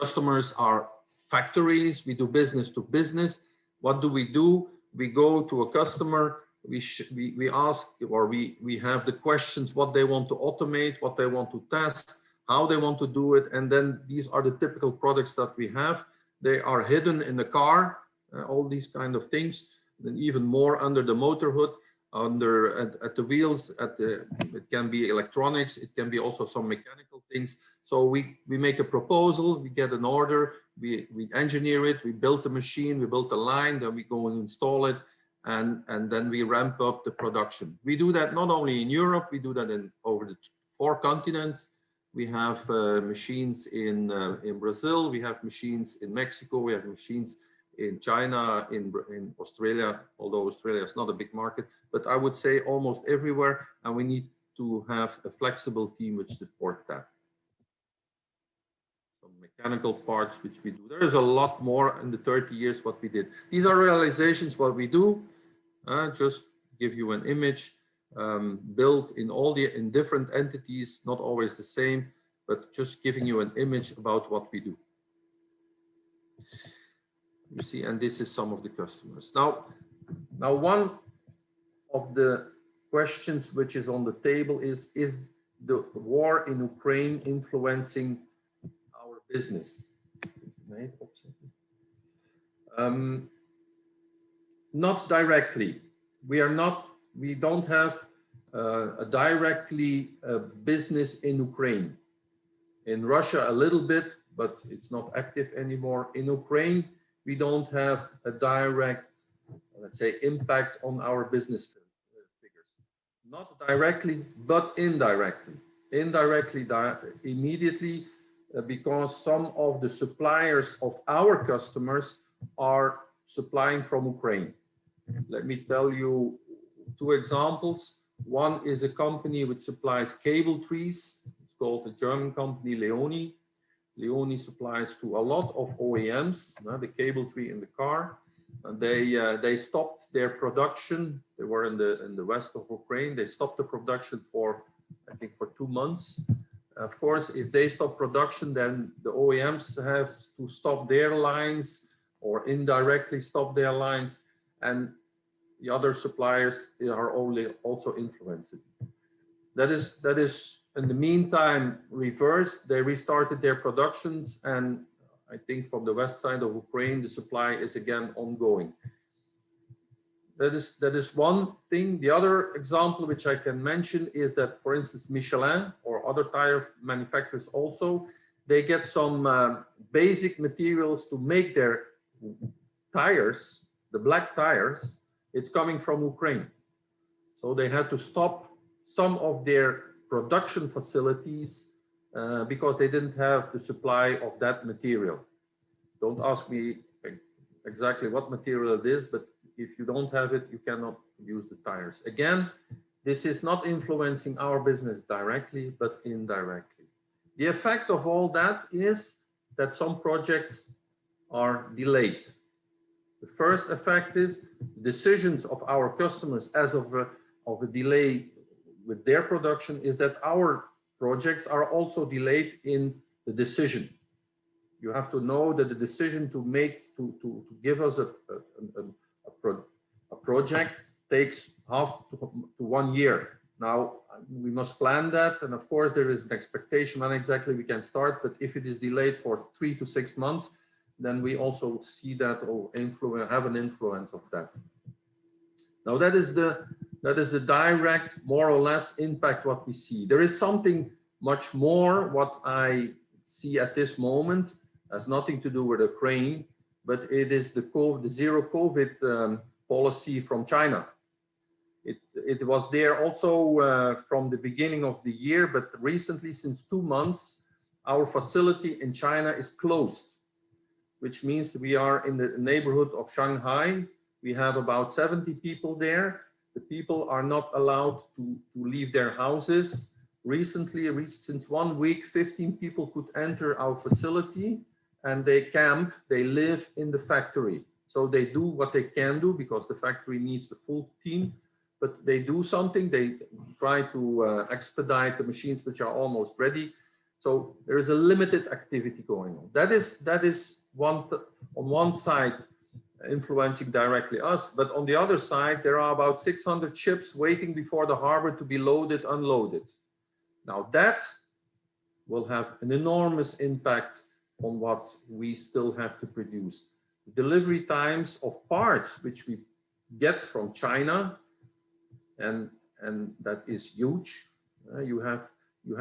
customers are factories. We do business to business. What do? We go to a customer, we ask, or we have the questions, what they want to automate, what they want to test, how they want to do it. And then these are the typical products that we have. They are hidden in the car, all these kind of things, then even more under the motor hood, at the wheels, it can be electronics, it can be also some mechanical things. So we make a proposal, we get an order, we engineer it, we build the machine, we build the line, then we go and install it, and then we ramp up the production. We do that not only in Europe, we do that over the 4 continents. We have machines in Brazil, we have machines in Mexico, we have machines in China, in Australia, although Australia is not a big market, but I would say almost everywhere, and we need to have a flexible team which support that. Some mechanical parts which we do. There is a lot more in the 30 years what we did. These are realizations what we do. Just give you an image, built in different entities, not always the same, but just giving you an image about what we do. You see, and this is some of the customers. Now one of the questions which is on the table is the war in Ukraine influencing our business? Not directly. We don't have a directly business in Ukraine. In Russia a little bit, but it's not active anymore. In Ukraine, we don't have a direct, let's say, impact on our business figures. Not directly, but indirectly. Indirectly, immediately, because some of the suppliers of our customers are supplying from Ukraine. Let me tell you 2 examples. One is a company which supplies cable trees. It's called the German company Leoni. Leoni supplies to a lot of OEMs, the cable tree in the car. And they stopped their production. They were in the west of Ukraine. They stopped the production for, I think, for 2 months. Of course, if they stop production, then the OEMs have to stop their lines or indirectly stop their lines, and the other suppliers are also influenced. That is in the meantime reversed. They restarted their productions, and I think from the west side of Ukraine, the supply is again ongoing. that is one thing. The other example which I can mention is that, for instance, Michelin or other tire manufacturers also, they get some basic materials to make their tires, the black tires. It's coming from Ukraine. So they had to stop some of their production facilities because they didn't have the supply of that material. Don't ask me exactly what material it is, but if you don't have it, you cannot use the tires. Again, this is not influencing our business directly, but indirectly. The effect of all that is that some projects are delayed. The first effect is decisions of our customers as of a delay with their production is that our projects are also delayed in the decision. You have to know that the decision to make, to give us a project takes half to 1 year. Now, we must plan that. And of course, there is an expectation when exactly we can start. But if it is delayed for 3 to 6 months, then we also see that or have an influence of that. Now, that is the direct, more or less, impact what we see. There is something much more what I see at this moment, has nothing to do with Ukraine, but it is the zero COVID policy from China. It was there also from the beginning of the year, but recently, since 2 months, our facility in China is closed, which means we are in the neighborhood of Shanghai. We have about 70 people there. The people are not allowed to leave their houses. Recently, since 1 week, 15 people could enter our facility and they camp, they live in the factory. So they do what they can do because the factory needs the full team, but they do something. They try to expedite the machines which are almost ready. So there is a limited activity going on. That is on one side influencing directly us, but on the other side, there are about 600 ships waiting before the harbor to be loaded, unloaded. Now that will have an enormous impact on what we still have to produce. Delivery times of parts which we get from China, and that is huge. You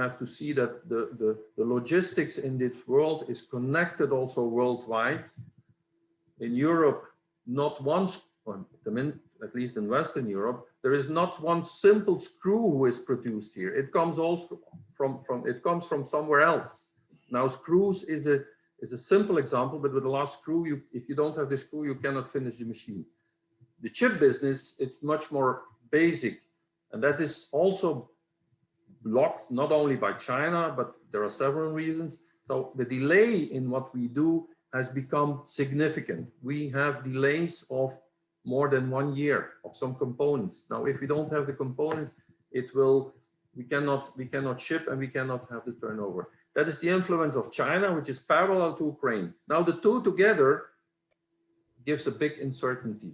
have to see that the logistics in this world is connected also worldwide. In Europe, not once, at least in Western Europe, there is not one simple screw who is produced here. It comes also from somewhere else. Now, screws is a simple example, but with the last screw, if you don't have the screw, you cannot finish the machine. The chip business, it's much more basic, and that is also blocked not only by China, but there are several reasons. So the delay in what we do has become significant. We have delays of more than 1 year of some components. Now, if we don't have the components, we cannot ship and we cannot have the turnover. That is the influence of China, which is parallel to Ukraine. Now, the two together gives a big uncertainty.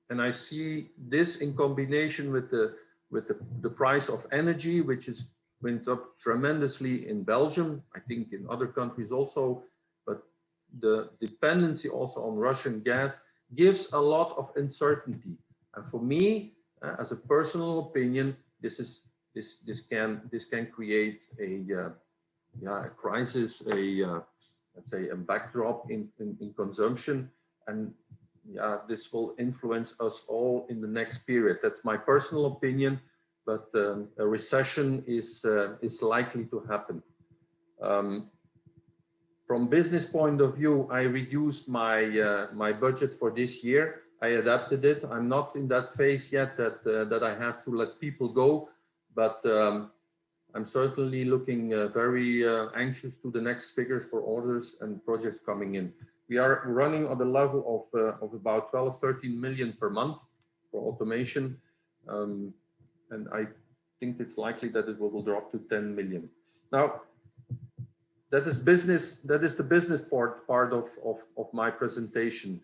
And I see this in combination with the price of energy, which went up tremendously in Belgium, I think in other countries also, but the dependency also on Russian gas gives a lot of uncertainty. And for me, as a personal opinion, this can create a crisis, let's say a backdrop in consumption, and this will influence us all in the next period. That's my personal opinion, but a recession is likely to happen. From business point of view, I reduced my budget for this year. I adapted it. I'm not in that phase yet that I have to let people go, but I'm certainly looking very anxious to the next figures for orders and projects coming in. We are running on the level of about 12, 13 million per month for automation. And I think it's likely that it will drop to 10 million. Now, that is business. That is the business part of my presentation.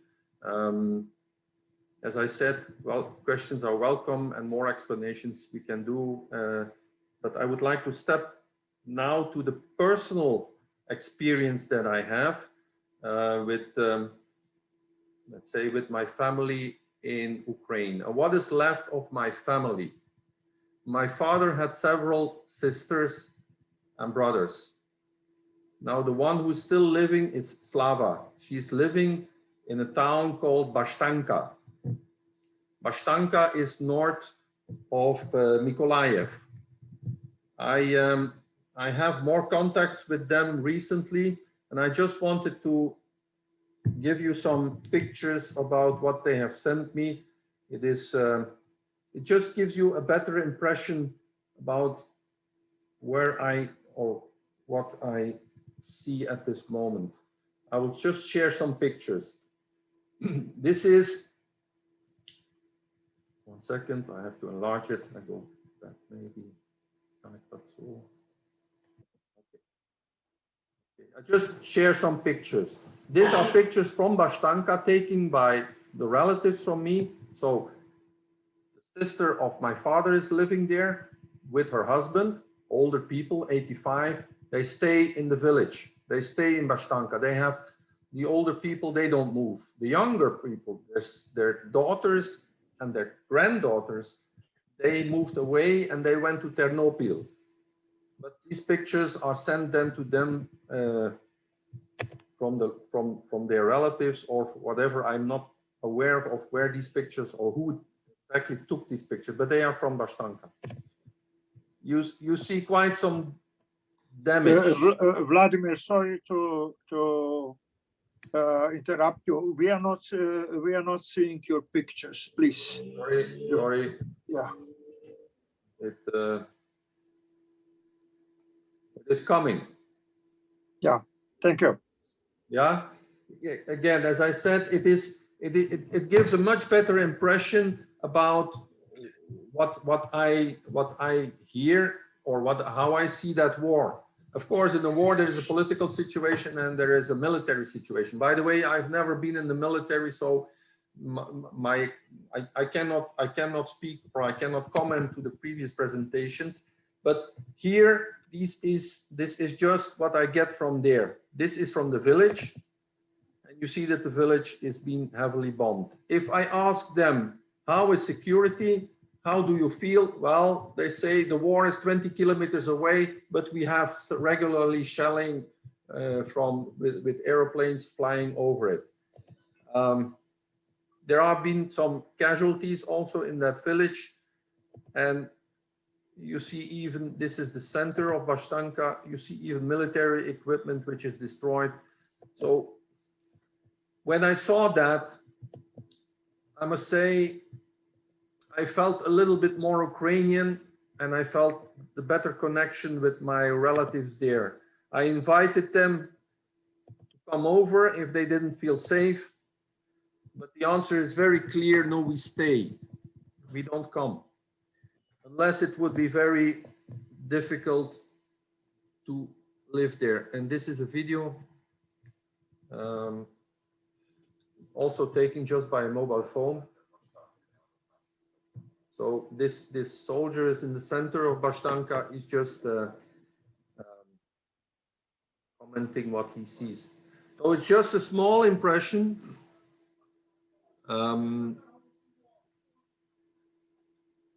As I said, well, questions are welcome and more explanations we can do. But I would like to step now to the personal experience that I have with, let's say, with my family in Ukraine. What is left of my family? My father had several sisters and brothers. Now the one who's still living is Slava. She's living in a town called Bashtanka. Bashtanka is north of Mykolaiv. I have more contacts with them recently, and I just wanted to give you some pictures about what they have sent me. It is, it just gives you a better impression about where or what I see at this moment. I will just share some pictures. This is, one second, I have to enlarge it. I go back maybe. I just share some pictures. These are pictures from Bashtanka taken by the relatives from me. So the sister of my father is living there with her husband, older people, 85. They stay in the village. They stay in Bashtanka. They have the older people, they don't move. The younger people, their daughters and their granddaughters, they moved away and they went to Ternopil. But these pictures are sent then to them from their relatives or whatever. I'm not aware of where these pictures or who exactly took these pictures, but they are from Bashtanka. You see quite some damage. Vladimir, sorry to interrupt you. We are not seeing your pictures, please. Sorry. Yeah. It is coming. Yeah. Thank you. Yeah. Again, as I said, it gives a much better impression about what I hear or how I see that war. Of course, in the war, there is a political situation and there is a military situation. By the way, I've never been in the military, so I cannot speak or I cannot comment to the previous presentations. But here, this is just what I get from there. This is from the village, and you see that the village is being heavily bombed. If I ask them, how is security? How do you feel? Well, they say the war is 20 kilometers away, but we have regularly shelling with airplanes flying over it. There have been some casualties also in that village, and you see even, this is the center of Bashtanka, you see even military equipment which is destroyed. So when I saw that, I must say, I felt a little bit more Ukrainian and I felt the better connection with my relatives there. I invited them to come over if they didn't feel safe, but the answer is very clear, no, we stay. We don't come. Unless it would be very difficult to live there. And this is a video also taken just by a mobile phone. So this soldier is in the center of Bashtanka. He's just commenting what he sees. So it's just a small impression.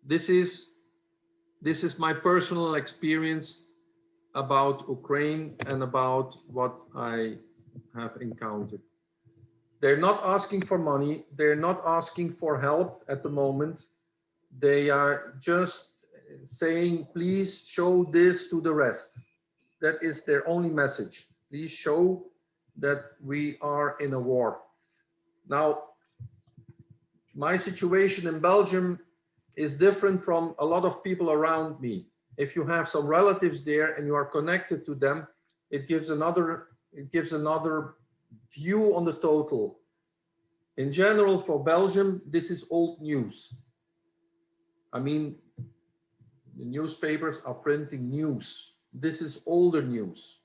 This is my personal experience about Ukraine and about what I have encountered. They're not asking for money. They're not asking for help at the moment. They are just saying, please show this to the rest. That is their only message. Please show that we are in a war. Now, my situation in Belgium is different from a lot of people around me. If you have some relatives there and you are connected to them, it gives another view on the total. In general, for Belgium, this is old news. I mean, the newspapers are printing news. This is older news.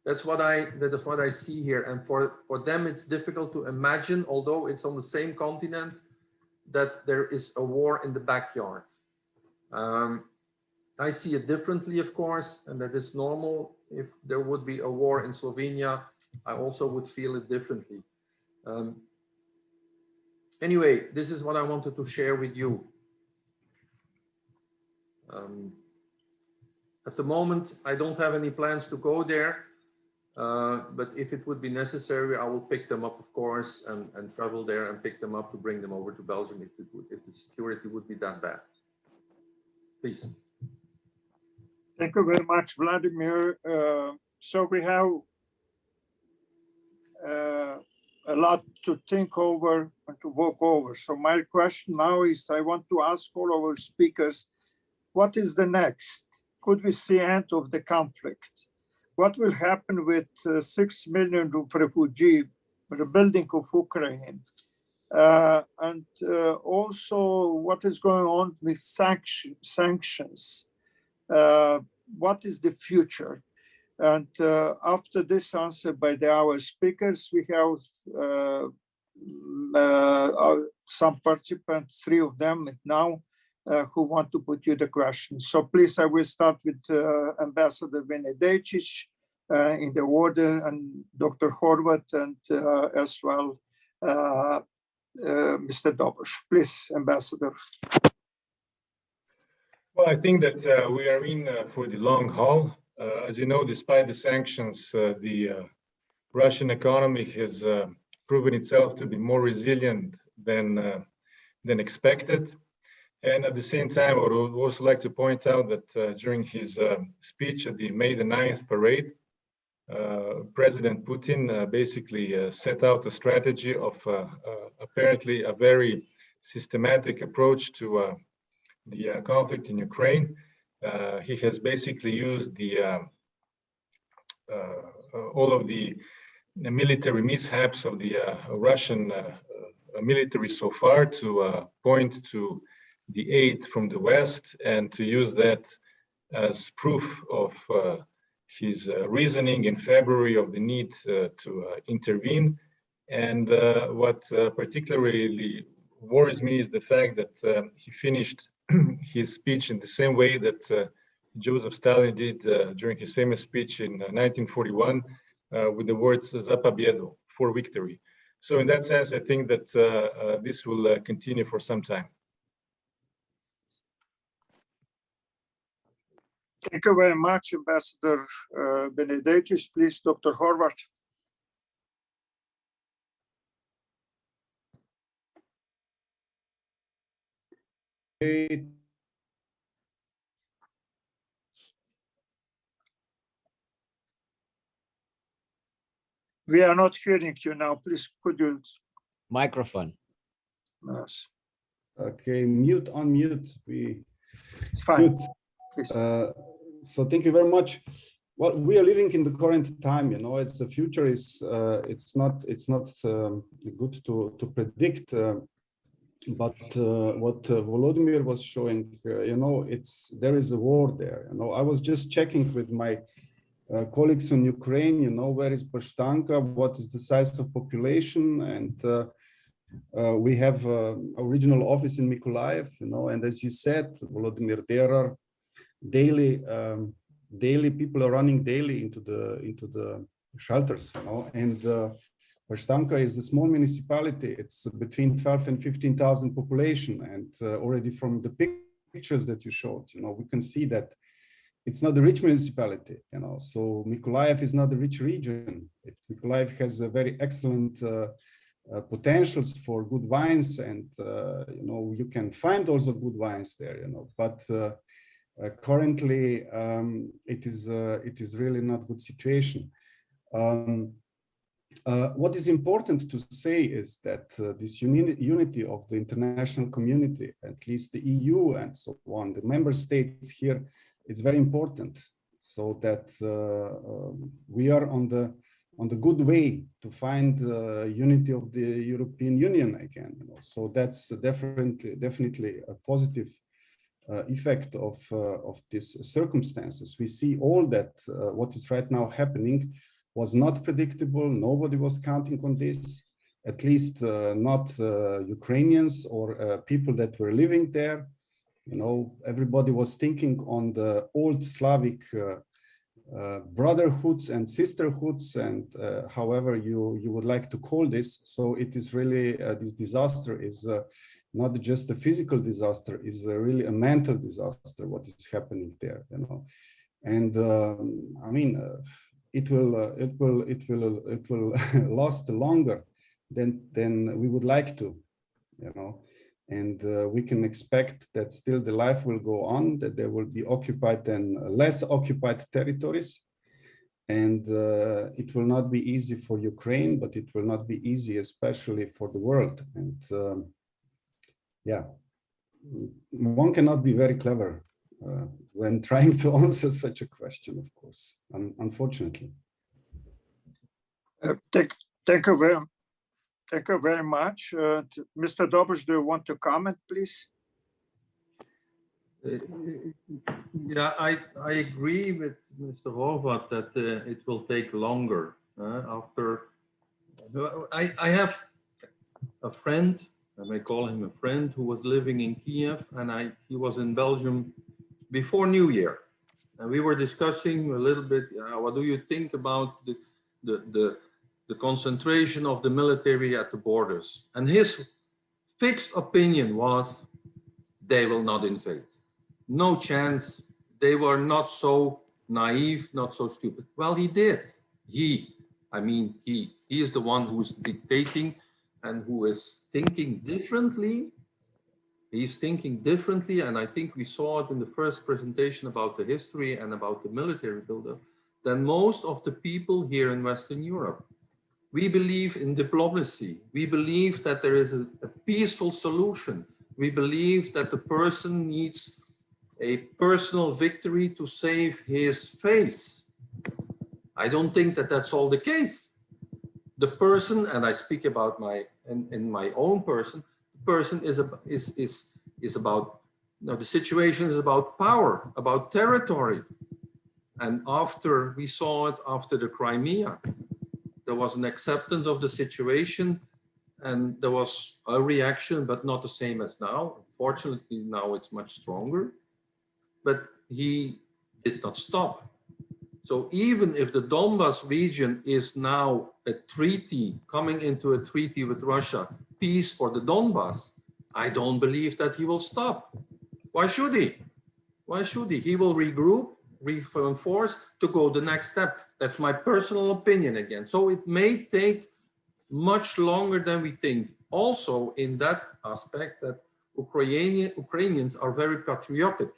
That's what I see here. And for them, it's difficult to imagine, although it's on the same continent, that there is a war in the backyard. I see it differently, of course, and that is normal. If there would be a war in Slovenia, I also would feel it differently. Anyway, this is what I wanted to share with you. At the moment, I don't have any plans to go there, but if it would be necessary, I will pick them up, of course, and travel there and pick them up to bring them over to Belgium if the security would be that bad. Please. Thank you very much, Vladimir. So we have a lot to think over and to walk over. So my question now is, I want to ask all our speakers, what is the next? Could we see end of the conflict? What will happen with 6 million refugees, rebuilding of Ukraine? And also what is going on with sanctions? What is the future? And after this answer by our speakers, we have some participants, 3 of them now, who want to put you the question. So please, I will start with Ambassador Benedejčič in the order, and Dr. Horvat, and as well Mr. Doboš. Please, Ambassador. Well, I think that we are in for the long haul. As you know, despite the sanctions, the Russian economy has proven itself to be more resilient than expected. And at the same time, I would also like to point out that during his speech at the May the 9th parade, President Putin basically set out a strategy of apparently a very systematic approach to the conflict in Ukraine. He has basically used all of the military mishaps of the Russian military so far to point to the aid from the West, and to use that as proof of his reasoning in February of the need to intervene. And what particularly worries me is the fact that he finished his speech in the same way that Joseph Stalin did during his famous speech in 1941 with the words "Za pobjedu," for victory. So in that sense, I think that this will continue for some time. Thank you very much, Ambassador Benedejčič. Please, Dr. Horvat. We are not hearing you now. Please, could you? Microphone. Yes. Okay, mute, unmute. It's fine. Please. So thank you very much. Well, we are living in the current time. You know, the future is it's not good to predict. But what Volodymyr was showing, you know, there is a war there. You know, I was just checking with my colleagues in Ukraine. You know, where is Bashtanka? What is the size of population? And we have a regional office in Mykolaiv. You know, and as you said, Volodymyr, there are daily people are running daily into the shelters, you know, and Bashtanka is a small municipality. It's between 12 and 15,000 population, and already from the pictures that you showed, you know, we can see that it's not a rich municipality, you know. So Mykolaiv is not a rich region. Mykolaiv has a very excellent potentials for good wines, and you know, you can find also good wines there, you know, but currently it is really not good situation. What is important to say is that this unity of the international community, at least the EU and so on, the member states here, is very important, so that we are on the good way to find unity of the European Union again. You know? So that's definitely a positive effect of these circumstances. We see all that what is right now happening was not predictable. Nobody was counting on this, at least not Ukrainians or people that were living there. You know, everybody was thinking on the old Slavic brotherhoods and sisterhoods, and however you would like to call this. So it is really, this disaster is not just a physical disaster, is really a mental disaster, what is happening there, you know. And I mean, it will last longer than we would like to, you know. And we can expect that still the life will go on, that there will be occupied and less occupied territories. And it will not be easy for Ukraine, but it will not be easy, especially for the world. And yeah, one cannot be very clever when trying to answer such a question, of course, unfortunately. Thank you very much. Mr. Doboš, do you want to comment, please? Yeah, I agree with Mr. Horvat that it will take longer. I have a friend, I may call him a friend, who was living in Kiev, and he was in Belgium before New Year. And we were discussing a little bit, what do you think about the concentration of the military at the borders? And his fixed opinion was, they will not invade. No chance. They were not so naive, not so stupid. Well, he did. He is the one who's dictating and who is thinking differently. He's thinking differently, and I think we saw it in the first presentation about the history and about the military buildup, than most of the people here in Western Europe. We believe in diplomacy. We believe that there is a peaceful solution. We believe that the person needs a personal victory to save his face. I don't think that that's all the case. The person, and I speak about in my own person, the person is about, you know, the situation is about power, about territory. And after we saw it after the Crimea, there was an acceptance of the situation, and there was a reaction, but not the same as now. Fortunately, now it's much stronger. But he did not stop. So even if the Donbas region is now a treaty, coming into a treaty with Russia, peace for the Donbas, I don't believe that he will stop. Why should he? Why should he? He will regroup, reinforce to go the next step. That's my personal opinion again. So it may take much longer than we think. Also in that aspect that Ukrainians are very patriotic.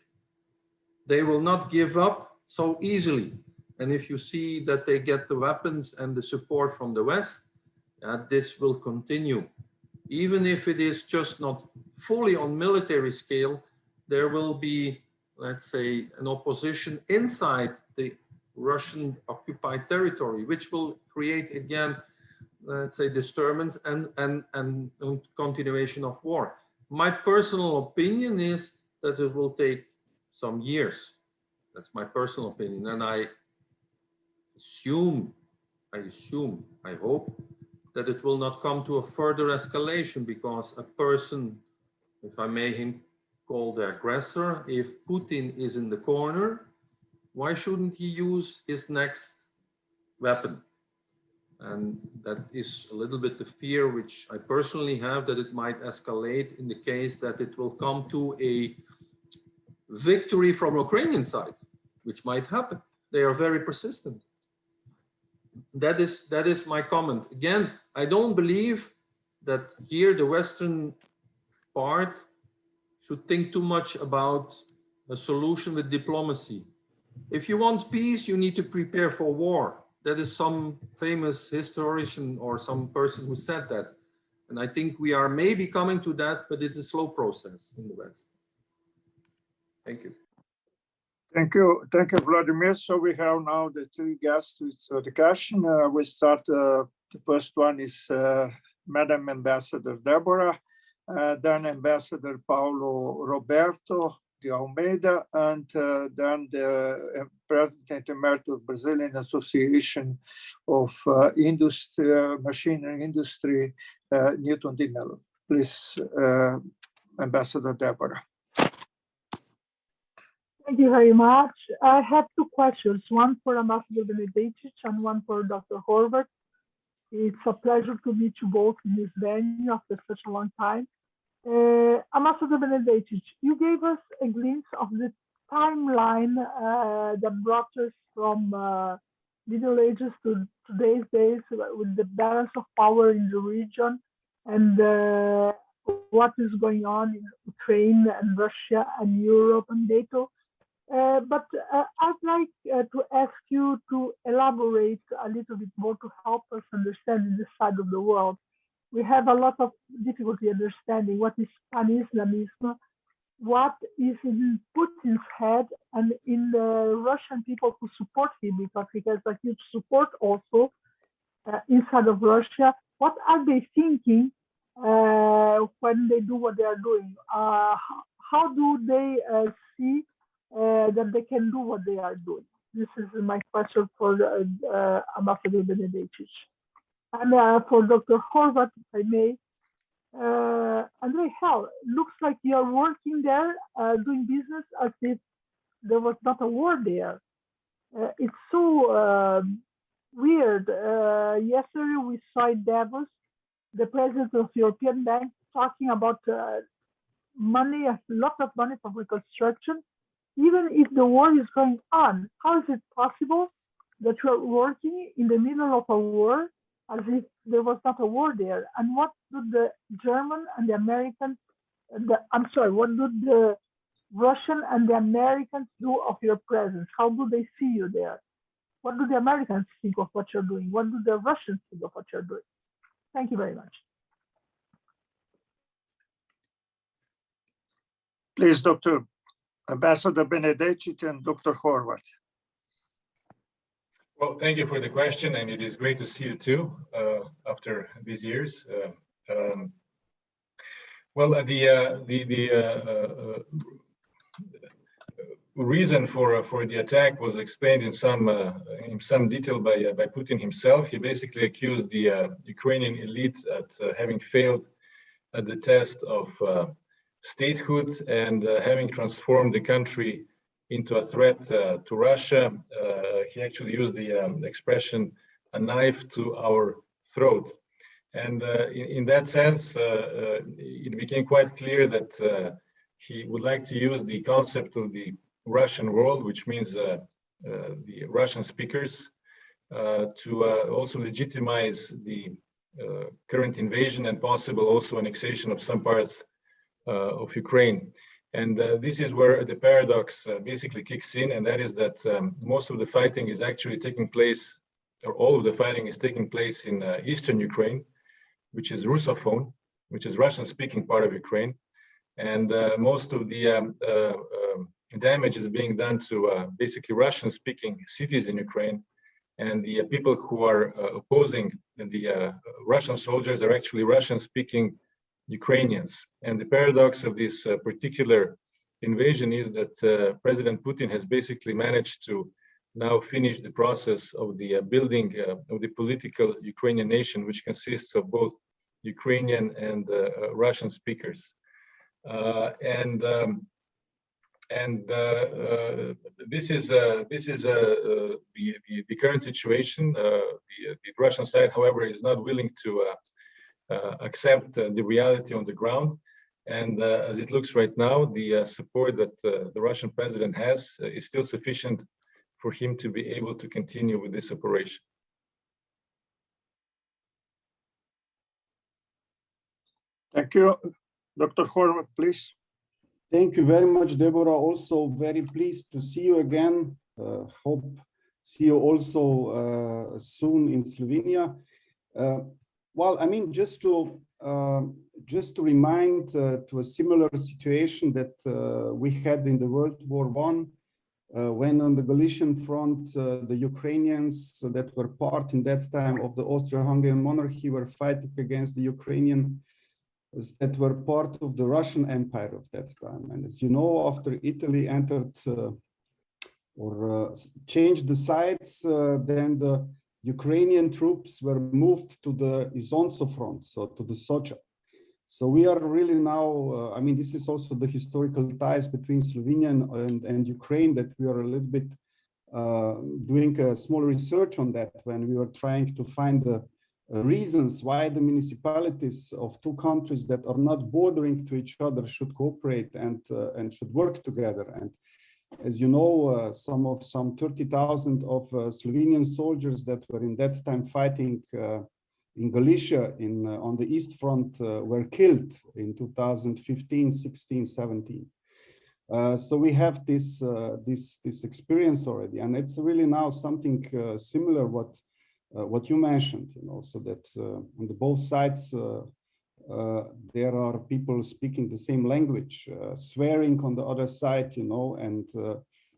They will not give up so easily. And if you see that they get the weapons and the support from the West, this will continue. Even if it is just not fully on military scale, there will be, let's say, an opposition inside the Russian occupied territory, which will create again, let's say, disturbance and continuation of war. My personal opinion is that it will take some years. That's my personal opinion. And I hope that it will not come to a further escalation, because a person, if I may him call the aggressor, if Putin is in the corner, why shouldn't he use his next weapon? And that is a little bit the fear which I personally have, that it might escalate in the case that it will come to a victory from Ukrainian side, which might happen. They are very persistent. That is my comment. Again, I don't believe that here the Western part should think too much about a solution with diplomacy. If you want peace, you need to prepare for war. That is some famous historian or some person who said that. And I think we are maybe coming to that, but it's a slow process in the West. Thank you. Thank you, Vladimir. So we have now the three guests with the question. We start, the first one is Madam Ambassador Deborah, then Ambassador Paulo Roberto de Almeida, and then the President Emeritus of Brazilian Association of Machinery Industry, Newton de Mello. Please, Ambassador Deborah. Thank you very much. I have two questions, one for Ambassador Benedejčič and one for Dr. Horvat. It's a pleasure to meet you both in this venue after such a long time. Ambassador Benedejčič, you gave us a glimpse of the timeline that brought us from Middle Ages to today's days with the balance of power in the region and what is going on in Ukraine and Russia and Europe and NATO. But I'd like to ask you to elaborate a little bit more to help us understand this side of the world. We have a lot of difficulty understanding what is pan-Islamism, what is in Putin's head and in the Russian people who support him, because he has a huge support also inside of Russia. What are they thinking when they do what they are doing? How do they see that they can do what they are doing? This is my question for Ambassador Benedejčič. And for Dr. Horvat, if I may, Andrej, looks like you are working there, doing business as if there was not a war there. It's so weird. Yesterday we saw in Davos the president of the European Bank talking about money, a lot of money for reconstruction, even if the war is going on. How is it possible that you are working in the middle of a war as if there was not a war there? And what do the German and the American, what do the Russian and the Americans do of your presence? How do they see you there? What do the Americans think of what you're doing? What do the Russians think of what you're doing? Thank you very much. Please, Dr. Ambassador Benedejčič and Dr. Horvat. Well, thank you for the question, and it is great to see you too after these years. The reason for the attack was explained in some detail by Putin himself. He basically accused the Ukrainian elite at having failed at the test of statehood and having transformed the country into a threat to Russia. He actually used the expression, a knife to our throat. And in that sense, it became quite clear that he would like to use the concept of the Russian world, which means the Russian speakers, to also legitimize the current invasion and possible also annexation of some parts of Ukraine. And this is where the paradox basically kicks in, and that is that most of the fighting is actually taking place, or all of the fighting is taking place in eastern Ukraine, which is Russophone, which is Russian-speaking part of Ukraine. And most of the damage is being done to basically Russian-speaking cities in Ukraine. And the people who are opposing the Russian soldiers are actually Russian-speaking Ukrainians. And the paradox of this particular invasion is that President Putin has basically managed to now finish the process of the building of the political Ukrainian nation, which consists of both Ukrainian and Russian speakers. This is the current situation. The Russian side, however, is not willing to accept the reality on the ground. And as it looks right now, the support that the Russian president has is still sufficient for him to be able to continue with this operation. Thank you. Dr. Horvat, please. Thank you very much, Deborah. Also very pleased to see you again. Hope see you also soon in Slovenia. Well, I mean, just to remind to a similar situation that we had in the World War I, when on the Galician front, the Ukrainians that were part in that time of the Austro-Hungarian monarchy were fighting against the Ukrainian that were part of the Russian Empire of that time. And as you know, after Italy entered or changed the sides, then the Ukrainian troops were moved to the Isonzo front, so to the Socha. So we are really now, I mean, this is also the historical ties between Slovenia and Ukraine, that we are a little bit doing a small research on that when we were trying to find the reasons why the municipalities of two countries that are not bordering to each other should cooperate and should work together. And as you know, some 30,000 of Slovenian soldiers that were in that time fighting in Galicia on the East Front were killed in 2015, 16, 17. So we have this experience already, and it's really now something similar what you mentioned, you know, so that on the both sides there are people speaking the same language, swearing on the other side, you know, and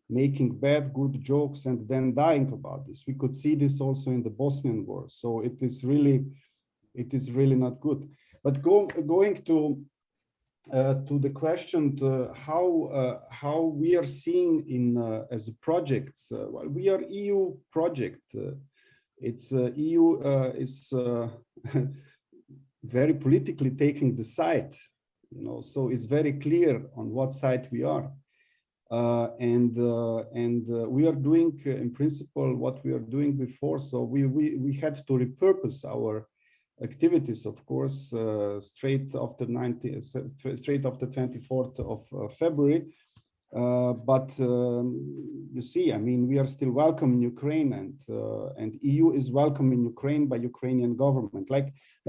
making good jokes and then dying about this. We could see this also in the Bosnian War. So it is really not good. But going to the question how we are seeing in as a projects, well, we are EU project. It's EU is very politically taking the side, you know, so it's very clear on what side we are. And we are doing in principle what we are doing before. So we had to repurpose our activities, of course, straight after 24th of February. But you see, I mean, we are still welcome in Ukraine, and EU is welcome in Ukraine by Ukrainian government.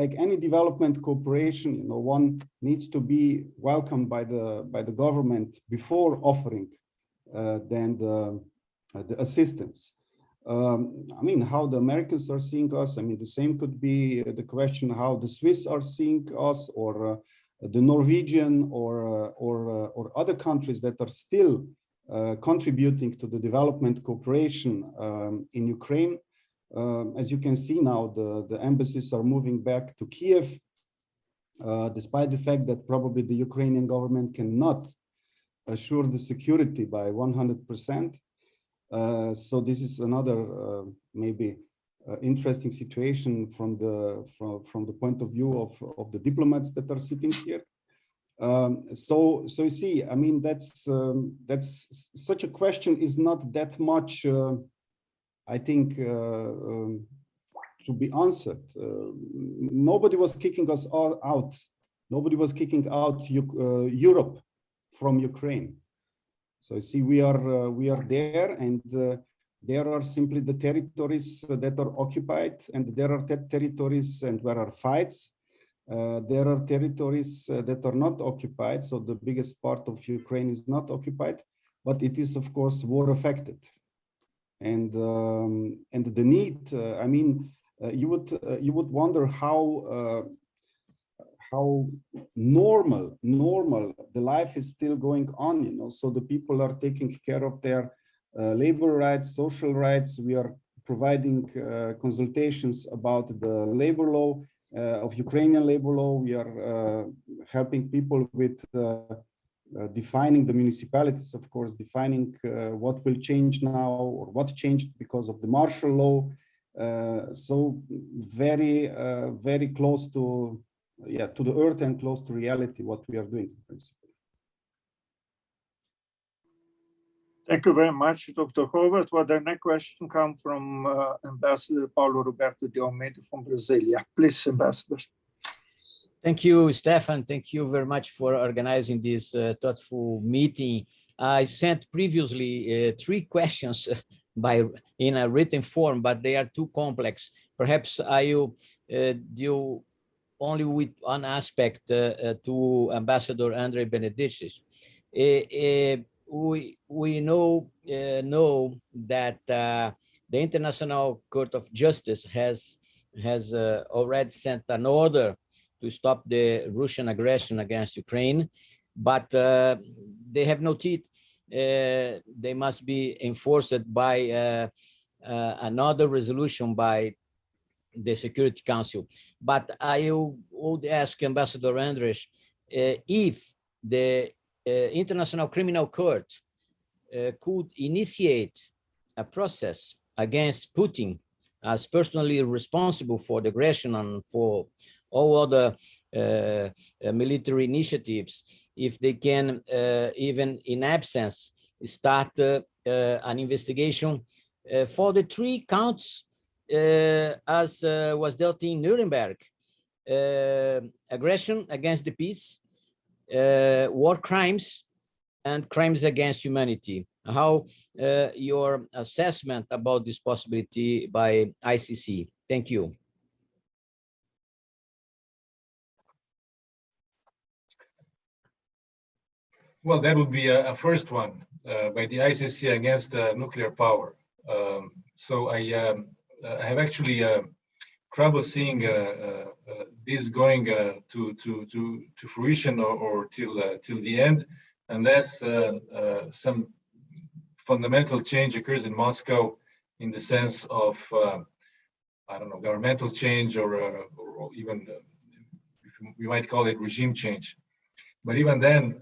Like any development cooperation, you know, one needs to be welcomed by the government before offering then the assistance. I mean, how the Americans are seeing us. I mean, the same could be the question how the Swiss are seeing us, or the Norwegian, or other countries that are still contributing to the development cooperation in Ukraine. As you can see now, the embassies are moving back to Kiev, despite the fact that probably the Ukrainian government cannot assure the security by 100%. So this is another maybe interesting situation from the point of view of the diplomats that are sitting here. So you see, I mean, that's such a question is not that much, I think, to be answered. Nobody was kicking us all out. Nobody was kicking out Europe from Ukraine. So you see, we are there, and there are simply the territories that are occupied, and there are territories and where are fights. There are territories that are not occupied, so the biggest part of Ukraine is not occupied, but it is of course war affected. And the need, I mean, you would wonder how normal the life is still going on, you know. So the people are taking care of their labor rights, social rights. We are providing consultations about the labor law, of Ukrainian labor law. We are helping people with defining the municipalities, of course, defining what will change now or what changed because of the martial law. So very close to the earth and close to reality what we are doing in principle. Thank you very much, Dr. Horvat. Well, the next question comes from Ambassador Paulo Roberto de Almeida from Brasilia. Please, Ambassador. Thank you, Stefan. Thank you very much for organizing this thoughtful meeting. I sent previously 3 questions in a written form, but they are too complex. Perhaps I will deal only with one aspect to Ambassador Andrej Benedejčič. We know that the International Court of Justice has already sent an order to stop the Russian aggression against Ukraine, but they have no teeth. They must be enforced by another resolution by the Security Council. But I would ask Ambassador Andrej if the International Criminal Court could initiate a process against Putin as personally responsible for the aggression and for all other military initiatives, if they can, even in absence, start an investigation for the 3 counts as was dealt in Nuremberg: aggression against the peace, war crimes, and crimes against humanity. How your assessment about this possibility by ICC? Thank you. Well, that would be a first one by the ICC against nuclear power. So I have actually trouble seeing this going to fruition or till the end, unless some fundamental change occurs in Moscow, in the sense of I don't know, governmental change, or even we might call it regime change. But even then,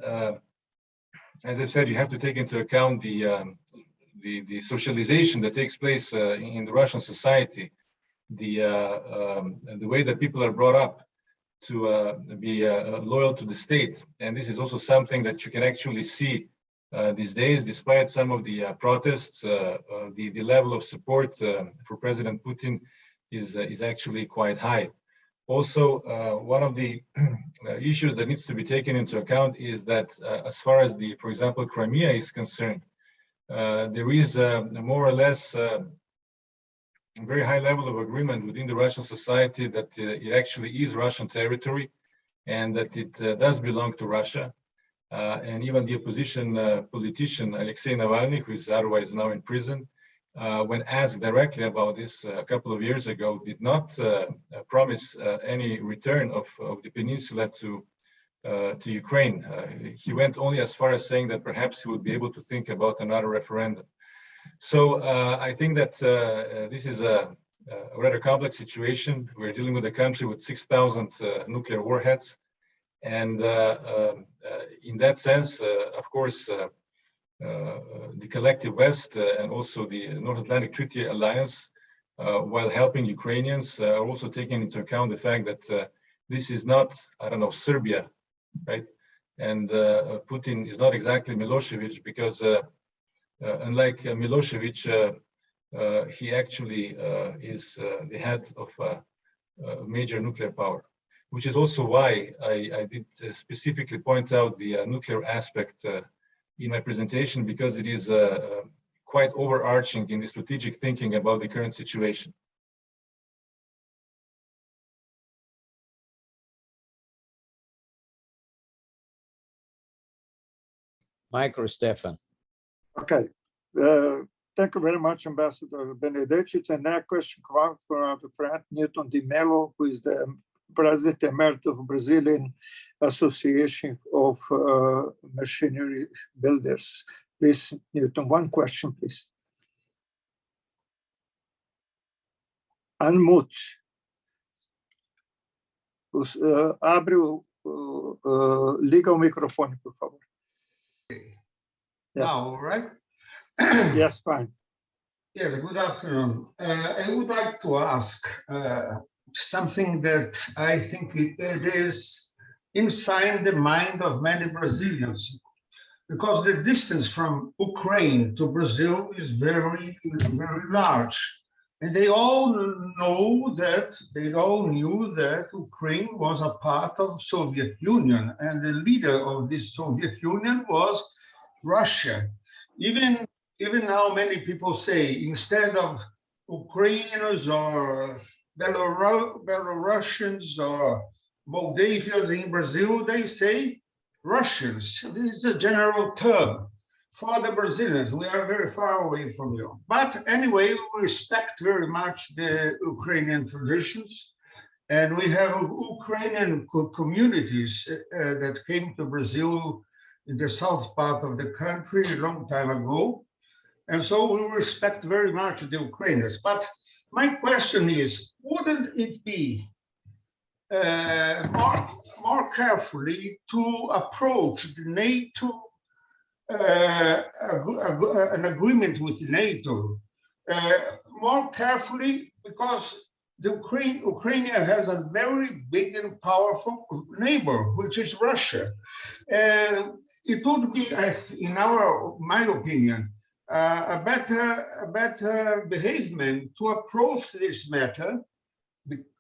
as I said, you have to take into account the socialization that takes place in the Russian society, the way that people are brought up to be loyal to the state. And this is also something that you can actually see these days, despite some of the protests. The level of support for President Putin is actually quite high. Also, one of the issues that needs to be taken into account is that as far as for example, Crimea is concerned, there is more or less a very high level of agreement within the Russian society that it actually is Russian territory, and that it does belong to Russia. And even the opposition politician Alexei Navalny, who is otherwise now in prison, when asked directly about this a couple of years ago, did not promise any return of the peninsula to Ukraine. He went only as far as saying that perhaps he would be able to think about another referendum. So I think that this is a rather complex situation. We're dealing with a country with 6,000 nuclear warheads. And in that sense, of course, the collective West and also the North Atlantic Treaty Alliance, while helping Ukrainians, are also taking into account the fact that this is not, I don't know, Serbia, right? And Putin is not exactly Milosevic, because unlike Milosevic, he actually is the head of a major nuclear power, which is also why I did specifically point out the nuclear aspect in my presentation, because it is quite overarching in the strategic thinking about the current situation. Micro, Stefan. Okay. Thank you very much, Ambassador Benedejčič. And that question comes from our friend Newton Di Mello, who is the President Emeritus of Brazilian Association of Machinery Builders. Please, Newton, one question, please. Unmute. Liga o microfone, por favor. Now, all right? Yes, fine. Yes, good afternoon. I would like to ask something that I think it is inside the mind of many Brazilians, because the distance from Ukraine to Brazil is very, very large. And they all knew that Ukraine was a part of Soviet Union, and the leader of this Soviet Union was Russia. Even now, many people say, instead of Ukrainians or Belarusians or Moldavians in Brazil, they say Russians. This is a general term for the Brazilians. We are very far away from you. But anyway, we respect very much the Ukrainian traditions. And we have Ukrainian communities that came to Brazil in the south part of the country a long time ago. And so we respect very much the Ukrainians. But my question is, wouldn't it be more carefully to approach the NATO, an agreement with NATO, more carefully, because Ukraine has a very big and powerful neighbor, which is Russia. And it would be, in my opinion, a better behavior to approach this matter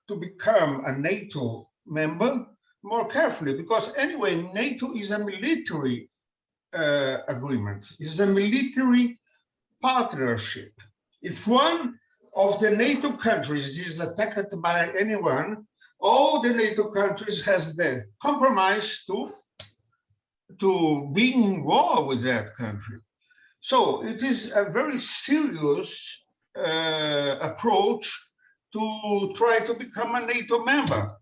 to become a NATO member more carefully, because anyway, NATO is a military agreement, is a military partnership. If one of the NATO countries is attacked by anyone, all the NATO countries has the compromise to be in war with that country. So it is a very serious approach to try to become a NATO member.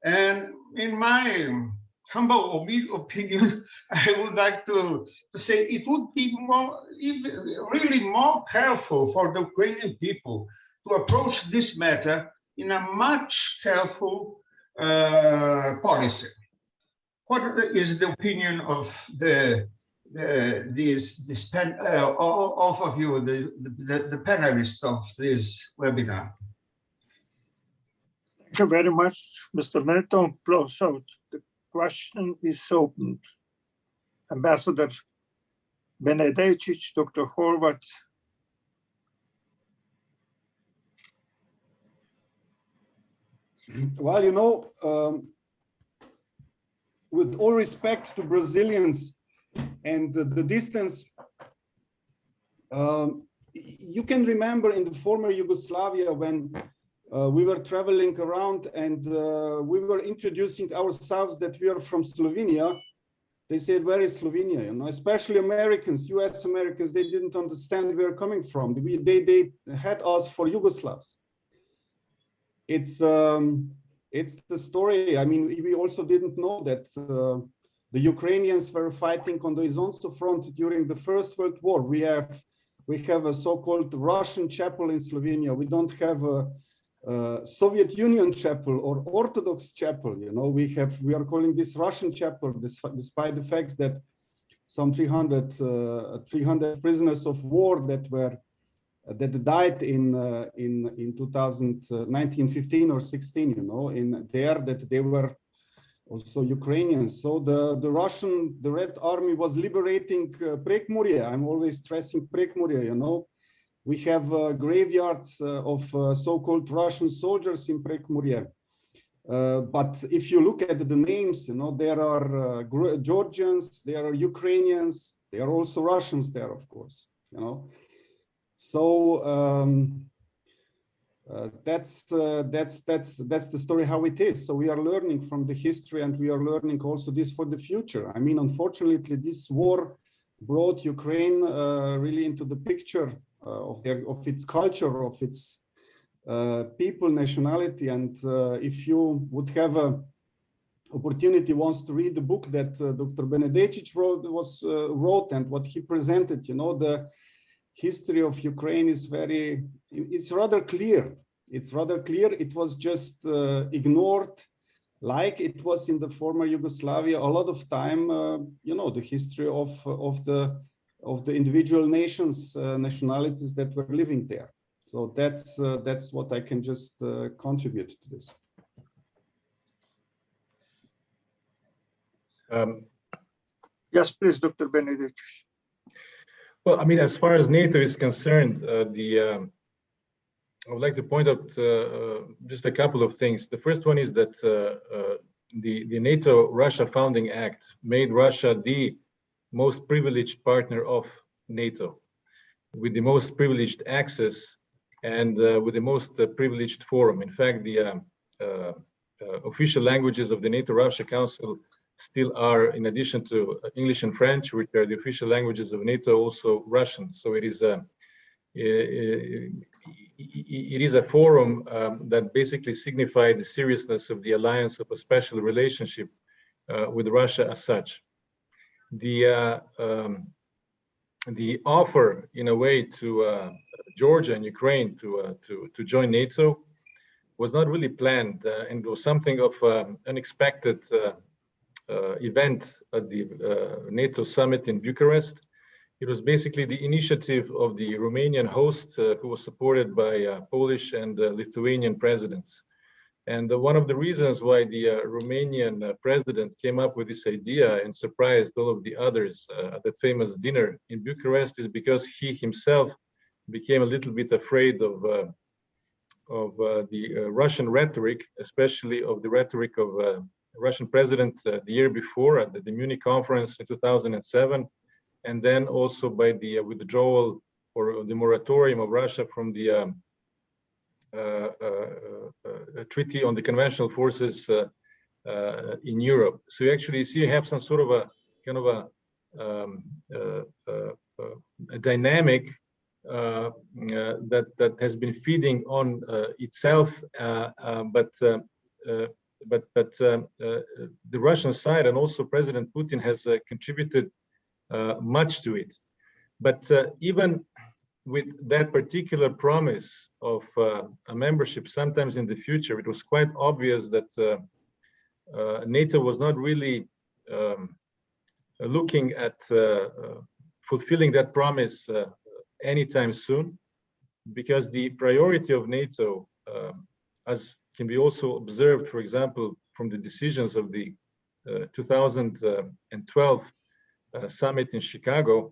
And in my humble opinion, I would like to say it would be really more careful for the Ukrainian people to approach this matter in a much careful policy. What is the opinion of the panelists of this webinar? Thank you very much, Mr. Benedejčič. So the question is opened. Ambassador Benedejčič, Dr. Horvat. Well, you know, with all respect to Brazilians and the distance, you can remember in the former Yugoslavia when we were traveling around and we were introducing ourselves that we are from Slovenia. They said, where is Slovenia? You know, especially Americans, US Americans, they didn't understand where we're coming from. They had us for Yugoslavs. It's the story. I mean, we also didn't know that the Ukrainians were fighting on the Izonso front during the First World War. We have a so-called Russian chapel in Slovenia. We don't have a Soviet Union chapel or Orthodox chapel. You know, we are calling this Russian chapel, despite the fact that some 300 prisoners of war that died in 1915 or 16, you know, in there, that they were also Ukrainians. So the Red Army was liberating Prekmurje. I'm always stressing Prekmurje, you know. We have graveyards of so-called Russian soldiers in Prekmurje. But if you look at the names, you know, there are Georgians, there are Ukrainians, there are also Russians there, of course, you know. So that's the story how it is. So we are learning from the history, and we are learning also this for the future. I mean, unfortunately, this war brought Ukraine really into the picture of its culture, of its people, nationality. And if you would have a opportunity once to read the book that Dr. Benedejčič wrote and what he presented, you know, the history of Ukraine is it's rather clear. It's rather clear. It was just ignored, like it was in the former Yugoslavia a lot of time. You know, the history of the individual nations, nationalities that were living there. So that's what I can just contribute to this. Yes, please, Dr. Benedejčič. Well, I mean, as far as NATO is concerned, I would like to point out just a couple of things. The first one is that the NATO-Russia Founding Act made Russia the most privileged partner of NATO, with the most privileged access and with the most privileged forum. In fact, the official languages of the NATO-Russia Council still are, in addition to English and French, which are the official languages of NATO, also Russian. So it is a forum that basically signified the seriousness of the alliance, of a special relationship with Russia as such. The offer, in a way, to Georgia and Ukraine to join NATO was not really planned, and was something of unexpected event at the NATO summit in Bucharest. It was basically the initiative of the Romanian host, who was supported by Polish and Lithuanian presidents. And one of the reasons why the Romanian president came up with this idea and surprised all of the others at that famous dinner in Bucharest is because he himself became a little bit afraid of the Russian rhetoric, especially of the rhetoric of Russian president the year before at the Munich conference in 2007, and then also by the withdrawal or the moratorium of Russia from the treaty on the conventional forces in Europe. So you actually see you have some sort of a kind of a dynamic that has been feeding on itself, but the Russian side and also President Putin has contributed much to it. But even with that particular promise of a membership sometimes in the future, it was quite obvious that NATO was not really looking at fulfilling that promise anytime soon, because the priority of NATO, as can be also observed, for example, from the decisions of the 2012 summit in Chicago,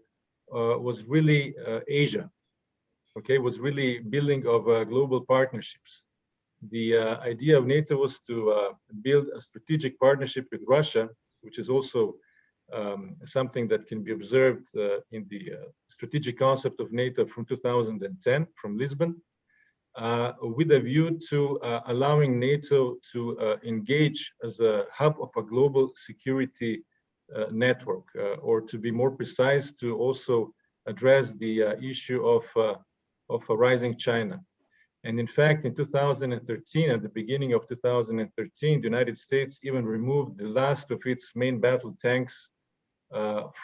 was really Asia. Okay, was really building of global partnerships. The idea of NATO was to build a strategic partnership with Russia, which is also something that can be observed in the strategic concept of NATO from 2010, from Lisbon, with a view to allowing NATO to engage as a hub of a global security network, or to be more precise, to also address the issue of a rising China. And in fact, in 2013, at the beginning of 2013, the United States even removed the last of its main battle tanks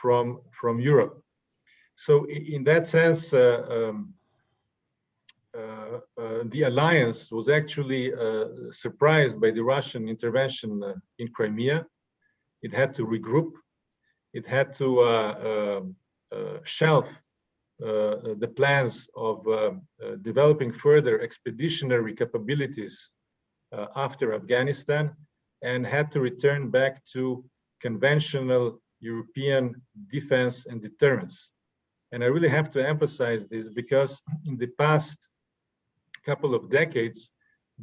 from Europe. So in that sense, the alliance was actually surprised by the Russian intervention in Crimea. It had to regroup. It had to shelve the plans of developing further expeditionary capabilities after Afghanistan, and had to return back to conventional European defense and deterrence. And I really have to emphasize this because in the past couple of decades,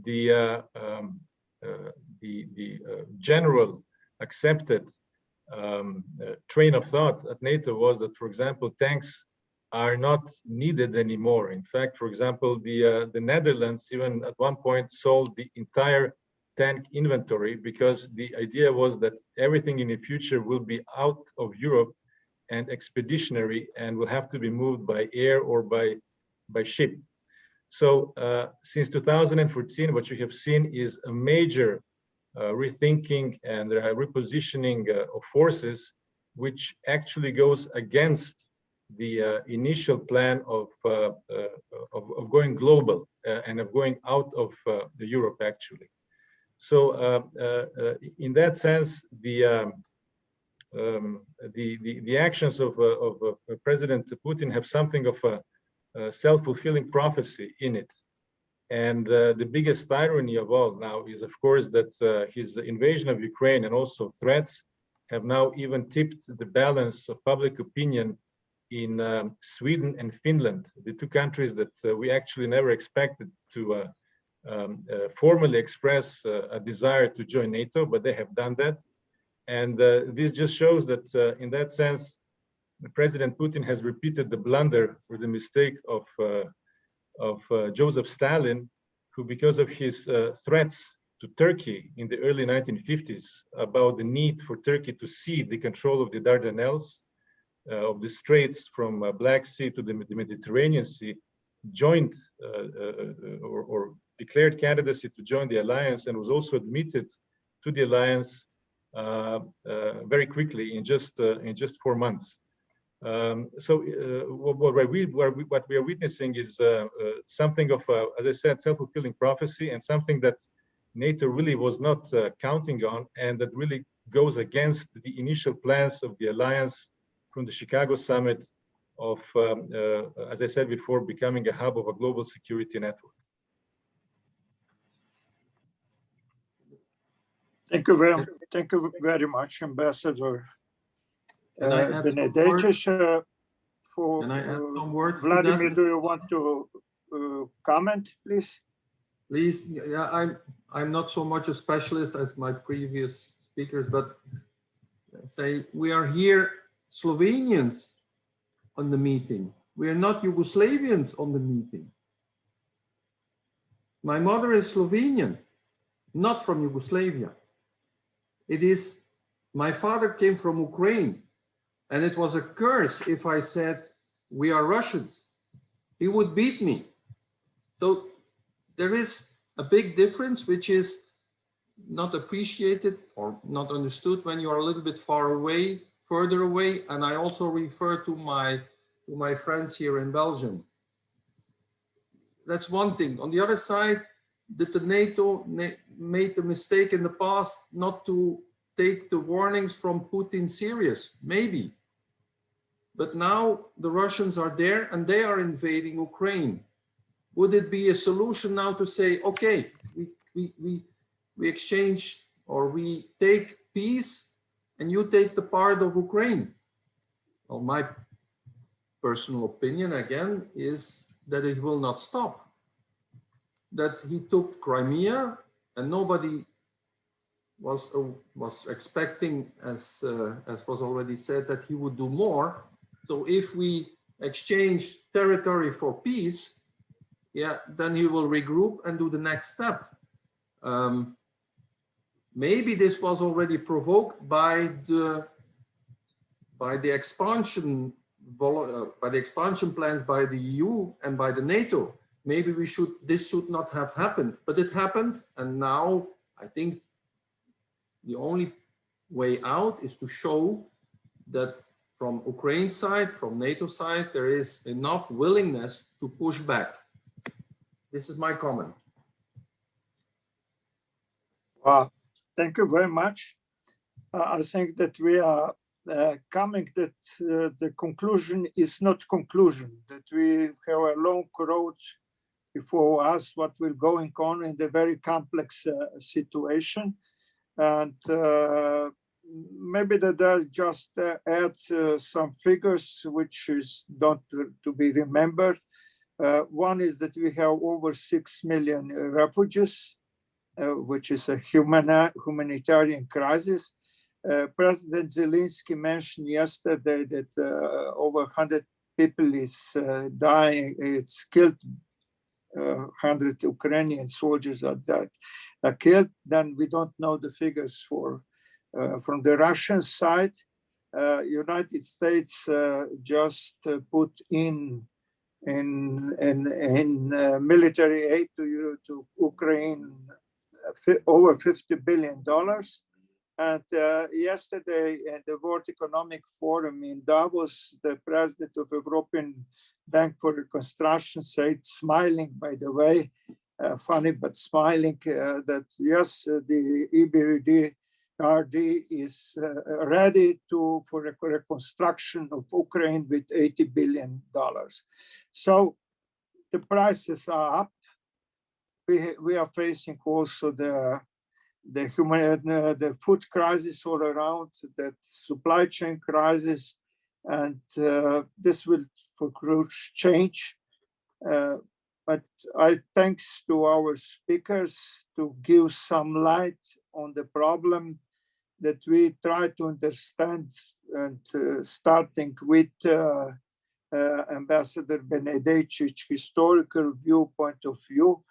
the general accepted train of thought at NATO was that, for example, tanks are not needed anymore. In fact, for example, the Netherlands even at one point sold the entire tank inventory because the idea was that everything in the future will be out of Europe and expeditionary and will have to be moved by air or by ship. So since 2014, what you have seen is a major rethinking and repositioning of forces, which actually goes against the initial plan of going global and of going out of Europe, actually. So in that sense, the actions of President Putin have something of a self-fulfilling prophecy in it. And the biggest irony of all now is, of course, that his invasion of Ukraine and also threats have now even tipped the balance of public opinion in Sweden and Finland, the two countries that we actually never expected to formally express a desire to join NATO, but they have done that. And this just shows that in that sense, President Putin has repeated the blunder or the mistake of Joseph Stalin, who, because of his threats to Turkey in the early 1950s about the need for Turkey to cede the control of the Dardanelles, of the straits from Black Sea to the Mediterranean Sea, joined or declared candidacy to join the alliance, and was also admitted to the alliance very quickly in just 4 months. So what we are witnessing is something of, as I said, self-fulfilling prophecy, and something that NATO really was not counting on, and that really goes against the initial plans of the alliance from the Chicago summit of, as I said before, becoming a hub of a global security network. Thank you very much, Ambassador Benedejčič. For Can I add some words? Vladimir, do you want to comment, please? Please, yeah, I'm not so much a specialist as my previous speakers, but say we are here Slovenians on the meeting. We are not Yugoslavians on the meeting. My mother is Slovenian, not from Yugoslavia. It is, my father came from Ukraine, and it was a curse if I said we are Russians. He would beat me. So there is a big difference, which is not appreciated or not understood when you are a little bit far away, further away. And I also refer to my friends here in Belgium. That's one thing. On the other side, did the NATO made the mistake in the past not to take the warnings from Putin serious? Maybe. But now the Russians are there and they are invading Ukraine. Would it be a solution now to say, okay, we exchange or we take peace and you take the part of Ukraine? Well, my personal opinion again is that it will not stop. That he took Crimea and nobody was expecting, as was already said, that he would do more. So if we exchange territory for peace, yeah, then he will regroup and do the next step. Maybe this was already provoked by the expansion plans by the EU and by the NATO. Maybe this should not have happened, but it happened, and now I think the only way out is to show that from Ukraine side, from NATO side, there is enough willingness to push back. This is my comment. Thank you very much. I think that we are coming that the conclusion is not conclusion, that we have a long road before us, what will going on in the very complex situation. And maybe that I just add some figures which is not to be remembered. One is that we have over 6 million refugees, which is a humanitarian crisis. President Zelensky mentioned yesterday that over 100 people is dying. It's killed. 100 Ukrainian soldiers are killed. Then we don't know the figures for from the Russian side. United States just put in military aid to Ukraine over $50 billion. And yesterday at the World Economic Forum in Davos, the president of European Bank for Reconstruction said, smiling, by the way, funny but smiling, that yes, the EBRD is ready for a reconstruction of Ukraine with $80 billion. So the prices are up. We are facing also the food crisis all around, the supply chain crisis, and this will for sure change. But I thanks to our speakers to give some light on the problem that we try to understand, and starting with Ambassador Benedejčič historical viewpoint of view,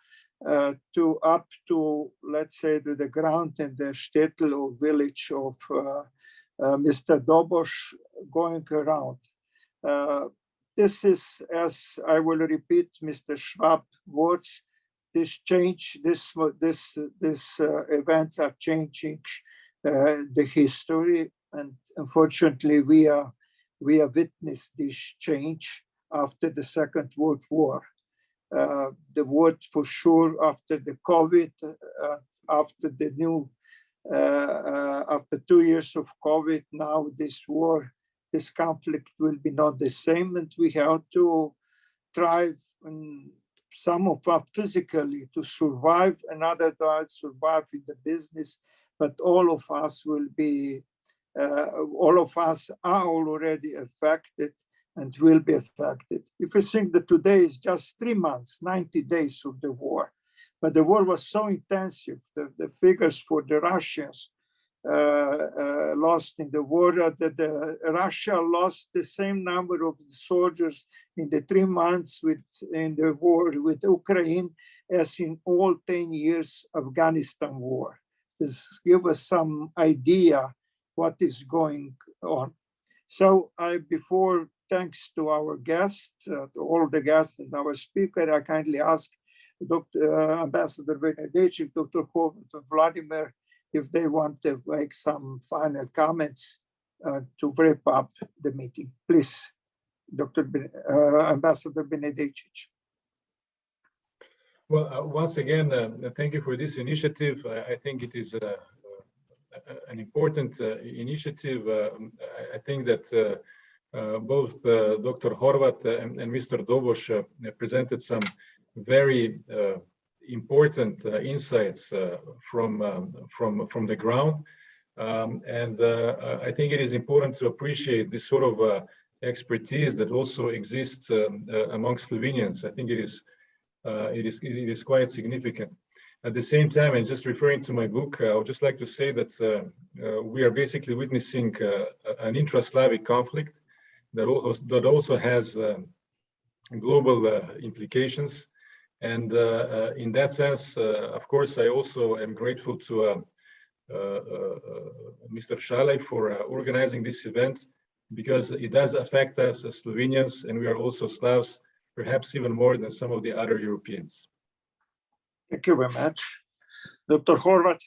to up to, let's say, to the ground in the shtetl or village of Mr. Dobos going around. This is, as I will repeat Mr. Schwab's words, this change, this events are changing the history, and unfortunately we are witness this change after the Second World War. The word for sure after the COVID, after the new, after 2 years of COVID, now this war, this conflict will be not the same, and we have to try, some of us physically to survive, and others survive in the business, but all of us will be, all of us are already affected and will be affected. If we think that today is just 3 months, 90 days of the war, but the war was so intensive, the figures for the Russians lost in the war, that Russia lost the same number of soldiers in the 3 months in the war with Ukraine as in all 10 years Afghanistan war. This gives us some idea what is going on. So before, thanks to our guests, to all the guests and our speaker, I kindly ask Ambassador Benedejčič, Dr. Horvat, and Vladimir, if they want to make some final comments to wrap up the meeting. Please, Ambassador Benedejčič. Well, once again, thank you for this initiative. I think it is an important initiative. I think that both Dr. Horvat and Mr. Dobos presented some very important insights from the ground. And I think it is important to appreciate this sort of expertise that also exists among Slovenians. I think it is quite significant. At the same time, and just referring to my book, I would just like to say that we are basically witnessing an intra-Slavic conflict that also has global implications. And in that sense, of course, I also am grateful to Mr. Šalej for organizing this event, because it does affect us as Slovenians, and we are also Slavs, perhaps even more than some of the other Europeans. Thank you very much. Dr. Horvat.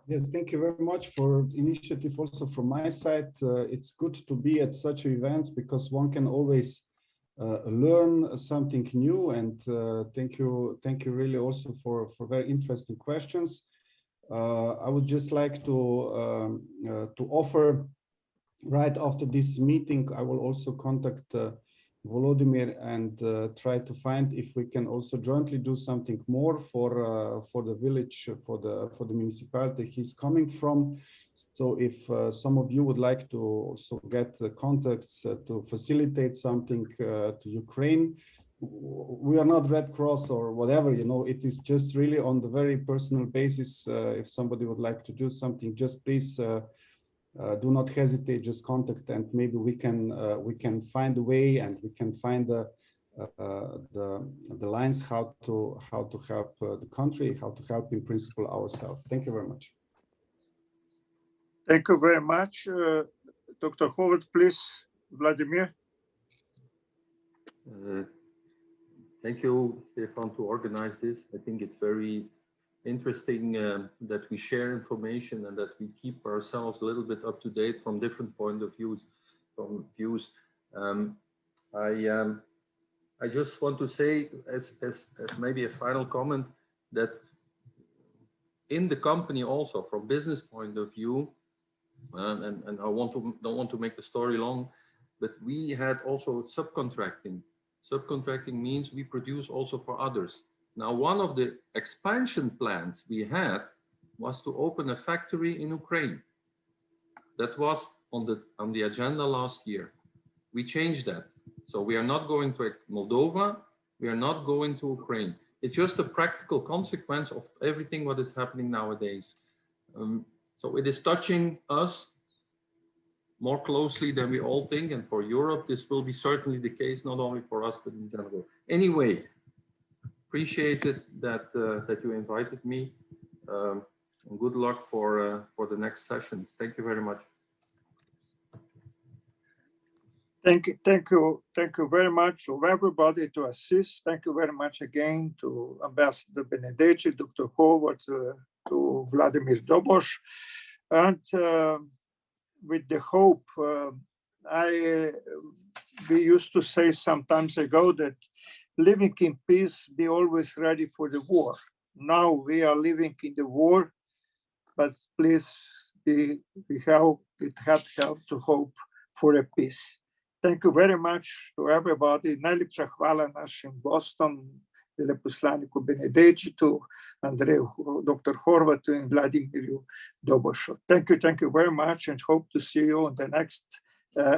Yes, thank you very much for the initiative also from my side. It's good to be at such events because one can always learn something new, and thank you really also for very interesting questions. I would just like to offer, right after this meeting, I will also contact Volodymyr and try to find if we can also jointly do something more for the village, for the municipality he's coming from. So if some of you would like to also get the contacts to facilitate something to Ukraine, we are not Red Cross or whatever, you know, it is just really on the very personal basis. If somebody would like to do something, just please do not hesitate, just contact, and maybe we can find a way, and we can find the lines how to help the country, how to help in principle ourselves. Thank you very much. Thank you very much. Dr. Horvat, please, Vladimir. Thank you, Stefan, to organize this. I think it's very interesting that we share information and that we keep ourselves a little bit up to date from different point of views. I just want to say, as maybe a final comment, that in the company also, from business point of view, and I don't want to make the story long, but we had also subcontracting. Subcontracting means we produce also for others. Now, one of the expansion plans we had was to open a factory in Ukraine. That was on the agenda last year. We changed that. So we are not going to Moldova. We are not going to Ukraine. It's just a practical consequence of everything what is happening nowadays. So it is touching us more closely than we all think. And for Europe, this will be certainly the case, not only for us, but in general. Anyway, appreciated that you invited me, and good luck for the next sessions. Thank you very much. Thank you very much to everybody to assist. Thank you very much again to Ambassador Benedejčič, Dr. Horvat, to Vladimir Dobos, and with the hope, we used to say some time ago that living in peace, be always ready for the war. Now we are living in the war, but please it had helped to hope for a peace. Thank you very much to everybody. Najlepša hvala našim gostom, veleposlaniku Benedejčiču, Andreju, Dr. Horvatu in Vladimirju Dobošu. Thank you very much, and hope to see you on the next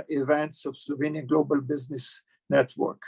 events of Slovenian Global Business Network.